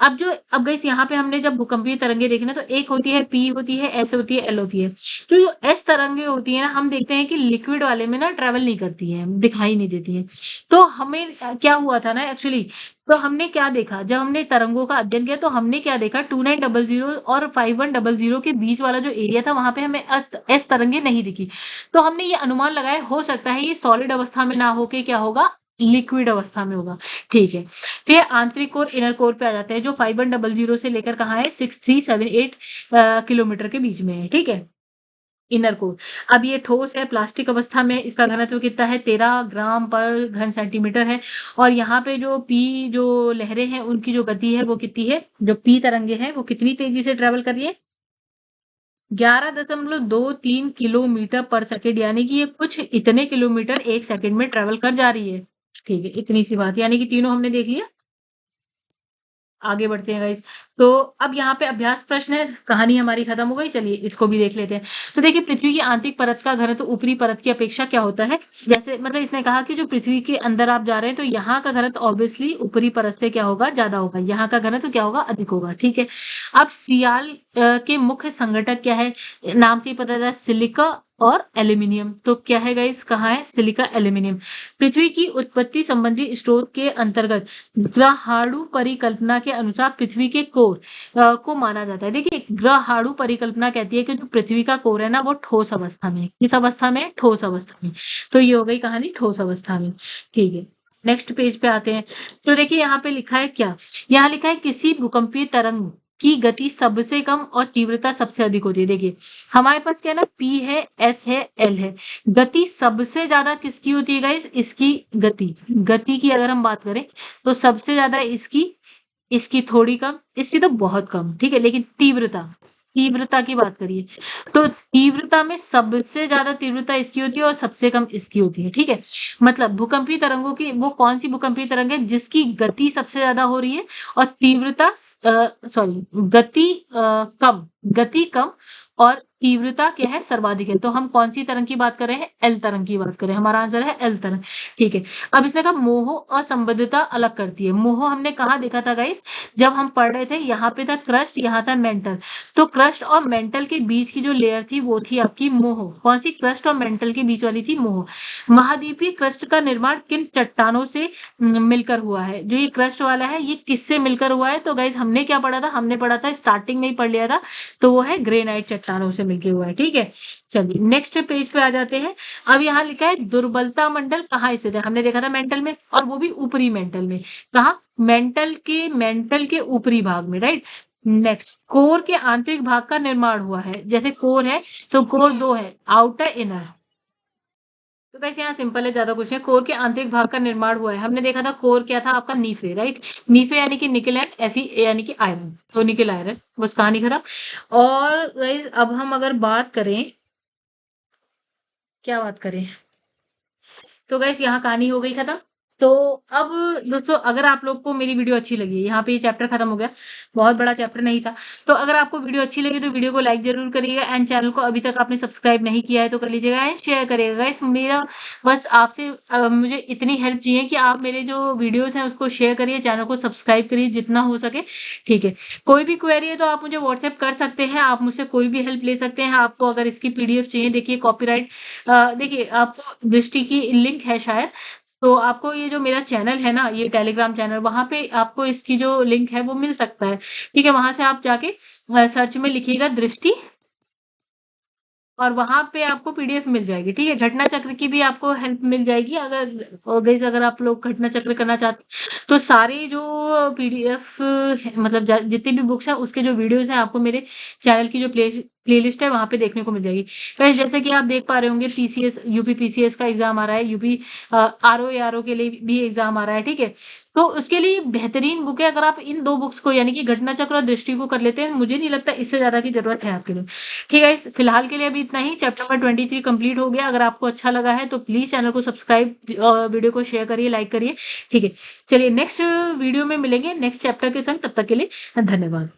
अब गाइस यहाँ पे हमने जब भूकंपीय तरंगे देखी ना, तो एक होती है पी होती है, एस होती है, एल होती है। तो जो एस तरंगे होती है ना, हम देखते हैं कि लिक्विड वाले में ना ट्रेवल नहीं करती है, दिखाई नहीं देती है। तो हमें क्या हुआ था ना एक्चुअली, तो हमने क्या देखा, जब हमने तरंगों का अध्ययन किया तो हमने क्या देखा, 2900 और 5100 के बीच वाला जो एरिया था, वहां पे हमें एस तरंगे नहीं दिखी। तो हमने ये अनुमान लगाया, हो सकता है ये सॉलिड अवस्था में ना होके क्या होगा, लिक्विड अवस्था में होगा, ठीक है? फिर आंतरिक कोर इनर कोर पे आ जाते हैं, जो 5100 से लेकर कहाँ है, 6378 किलोमीटर के बीच में है, ठीक है? Inner core. अब ये ठोस है, प्लास्टिक अवस्था में, इसका घनत्व कितना है, 13 ग्राम पर घन सेंटीमीटर है। और यहाँ पे जो पी जो लहरें हैं उनकी जो गति है वो कितनी है, जो पी तरंगे हैं वो कितनी तेजी से ट्रेवल कर रही है, 11.23 किलोमीटर पर सेकंड, यानी कि ये कुछ इतने किलोमीटर एक सेकंड में ट्रेवल कर जा रही है, ठीक है? इतनी सी बात, यानी कि तीनों हमने देख लिया। आगे बढ़ते हैं गाइस। तो अब यहाँ पे अभ्यास प्रश्न है, कहानी हमारी खत्म हो गई, चलिए इसको भी देख लेते हैं। तो देखिए पृथ्वी की आंतरिक परत का घनत्व ऊपरी परत की अपेक्षा क्या होता है, जैसे मतलब इसने कहा कि जो पृथ्वी के अंदर आप जा रहे हैं तो यहाँ का घनत्व ऑब्वियसली ऊपरी परत से क्या होगा, ज्यादा होगा, यहाँ का घनत्व क्या होगा, अधिक होगा, ठीक है? अब सियाल के मुख्य संघटक क्या है, नाम से ही पता चला, सिलिका और एल्यूमिनियम। तो क्या है गाइस, कहाँ है, सिलिका एल्यूमिनियम। पृथ्वी की उत्पत्ति संबंधी स्रोत के अंतर्गत ग्रहाणु परिकल्पना के अनुसार पृथ्वी के कोर को माना जाता है। देखिए ग्रहाणु परिकल्पना कहती है कि जो पृथ्वी का कोर है ना, वो ठोस अवस्था में, किस अवस्था में, ठोस अवस्था में। तो ये हो गई कहानी ठोस अवस्था में, ठीक है? नेक्स्ट पेज पे आते हैं। तो देखिए यहाँ पे लिखा है क्या, यहाँ लिखा है किसी भूकंपीय तरंग की गति सबसे कम और तीव्रता सबसे अधिक होती है। देखिए हमारे पास क्या है ना, पी है, एस है, एल है। गति सबसे ज्यादा किसकी होती है गाइस, इसकी गति, गति की अगर हम बात करें तो सबसे ज्यादा इसकी, इसकी थोड़ी कम, इसकी तो बहुत कम, ठीक है? लेकिन तीव्रता, तीव्रता की बात करिए तो तीव्रता में सबसे ज्यादा तीव्रता इसकी होती है और सबसे कम इसकी होती है, ठीक है? मतलब भूकंपीय तरंगों की वो कौन सी भूकंपीय तरंग है जिसकी गति सबसे ज्यादा हो रही है और तीव्रता सॉरी गति कम, गति कम और तीव्रता क्या है, सर्वाधिक है। तो हम कौन सी तरंग की बात कर रहे हैं, एल तरंग की बात कर रहे हैं, हमारा आंसर है एल तरंग, ठीक है? अब इसने कहा मोह असंबद्धता अलग करती है। मोह हमने कहाँ देखा था गाइस, जब हम पढ़ रहे थे, यहाँ पे था क्रस्ट, यहाँ था मेंटल। तो क्रस्ट और मेंटल के बीच की जो लेयर थी वो थी आपकी मोह। कौन सी, क्रस्ट और मेंटल के बीच वाली थी मोह। महाद्वीपीय क्रस्ट का निर्माण किन चट्टानों से मिलकर हुआ है, जो ये क्रस्ट वाला है ये किससे मिलकर हुआ है, तो गाइस हमने क्या पढ़ा था, हमने पढ़ा था स्टार्टिंग में ही पढ़ लिया था, तो वो है ग्रेनाइट चट्टानों से मिलके हुआ है, ठीक है? चलिए नेक्स्ट पेज पे आ जाते हैं। अब यहाँ लिखा है दुर्बलता मंडल कहाँ स्थित है? हमने देखा था मेंटल में और वो भी ऊपरी मेंटल में। कहाँ? मेंटल के ऊपरी भाग में, राइट? नेक्स्ट कोर के आंतरिक भाग का निर्माण हुआ है। जैसे कोर है तो कोर 2 है, आउटर, इनर। तो गाइस यहाँ सिंपल है, ज्यादा कुछ नहीं। कोर के आंतरिक भाग का निर्माण हुआ है। हमने देखा था कोर क्या था आपका, नीफे, राइट? नीफे यानी कि निकल एंड एफी यानी कि आयरन, तो निकल आयरन, बस कहानी खत्म। और गाइस अब हम अगर बात करें, क्या बात करें, तो गाइस यहाँ कहानी हो गई खत्म। तो अब दोस्तों अगर आप लोग को मेरी वीडियो अच्छी लगी, यहाँ पे ये चैप्टर खत्म हो गया, बहुत बड़ा चैप्टर नहीं था। तो अगर आपको वीडियो अच्छी लगी तो वीडियो को लाइक जरूर करिएगा एंड चैनल को अभी तक आपने सब्सक्राइब नहीं किया है तो कर लीजिएगा एंड शेयर करिएगा। गाइस मेरा बस आपसे मुझे इतनी हेल्प चाहिए कि आप मेरे जो वीडियोस हैं उसको शेयर करिए, चैनल को सब्सक्राइब करिए जितना हो सके, ठीक है? कोई भी क्वेरी है तो आप मुझे व्हाट्सएप कर सकते हैं, आप मुझसे कोई भी हेल्प ले सकते हैं। आपको अगर इसकी पीडीएफ चाहिए, देखिए कॉपीराइट, देखिए आपको दृष्टि की लिंक है शायद, तो आपको ये जो मेरा चैनल है ना, ये टेलीग्राम चैनल, वहाँ पे आपको इसकी जो लिंक है वो मिल सकता है, ठीक है? वहाँ से आप जाके सर्च में लिखिएगा दृष्टि और वहाँ पे आपको पीडीएफ मिल जाएगी, ठीक है? घटना चक्र की भी आपको हेल्प मिल जाएगी। अगर गाइस अगर आप लोग घटना चक्र करना चाहते हैं तो सारे जो पीडीएफ मतलब जितनी भी बुक्स हैं उसके जो वीडियोस हैं आपको मेरे चैनल की जो प्लेलिस्ट है वहाँ पे देखने को मिल जाएगी। गाइस जैसे कि आप देख पा रहे होंगे पीसीएस, यूपी पीसीएस का एग्जाम आ रहा है, यूपी आरओ एआरओ के लिए भी एग्जाम आ रहा है, ठीक है? तो उसके लिए बेहतरीन बुक है। अगर आप इन 2 बुक्स को यानी कि घटना चक्र और दृष्टि को कर लेते हैं, मुझे नहीं लगता इससे ज़्यादा की ज़रूरत है आपके लिए। ठीक है, फिलहाल के लिए अभी इतना ही। चैप्टर नंबर 23 कंप्लीट हो गया। अगर आपको अच्छा लगा है तो प्लीज़ चैनल को सब्सक्राइब, वीडियो को शेयर करिए, लाइक करिए, ठीक है? चलिए नेक्स्ट वीडियो में मिलेंगे नेक्स्ट चैप्टर के संग, तब तक के लिए धन्यवाद।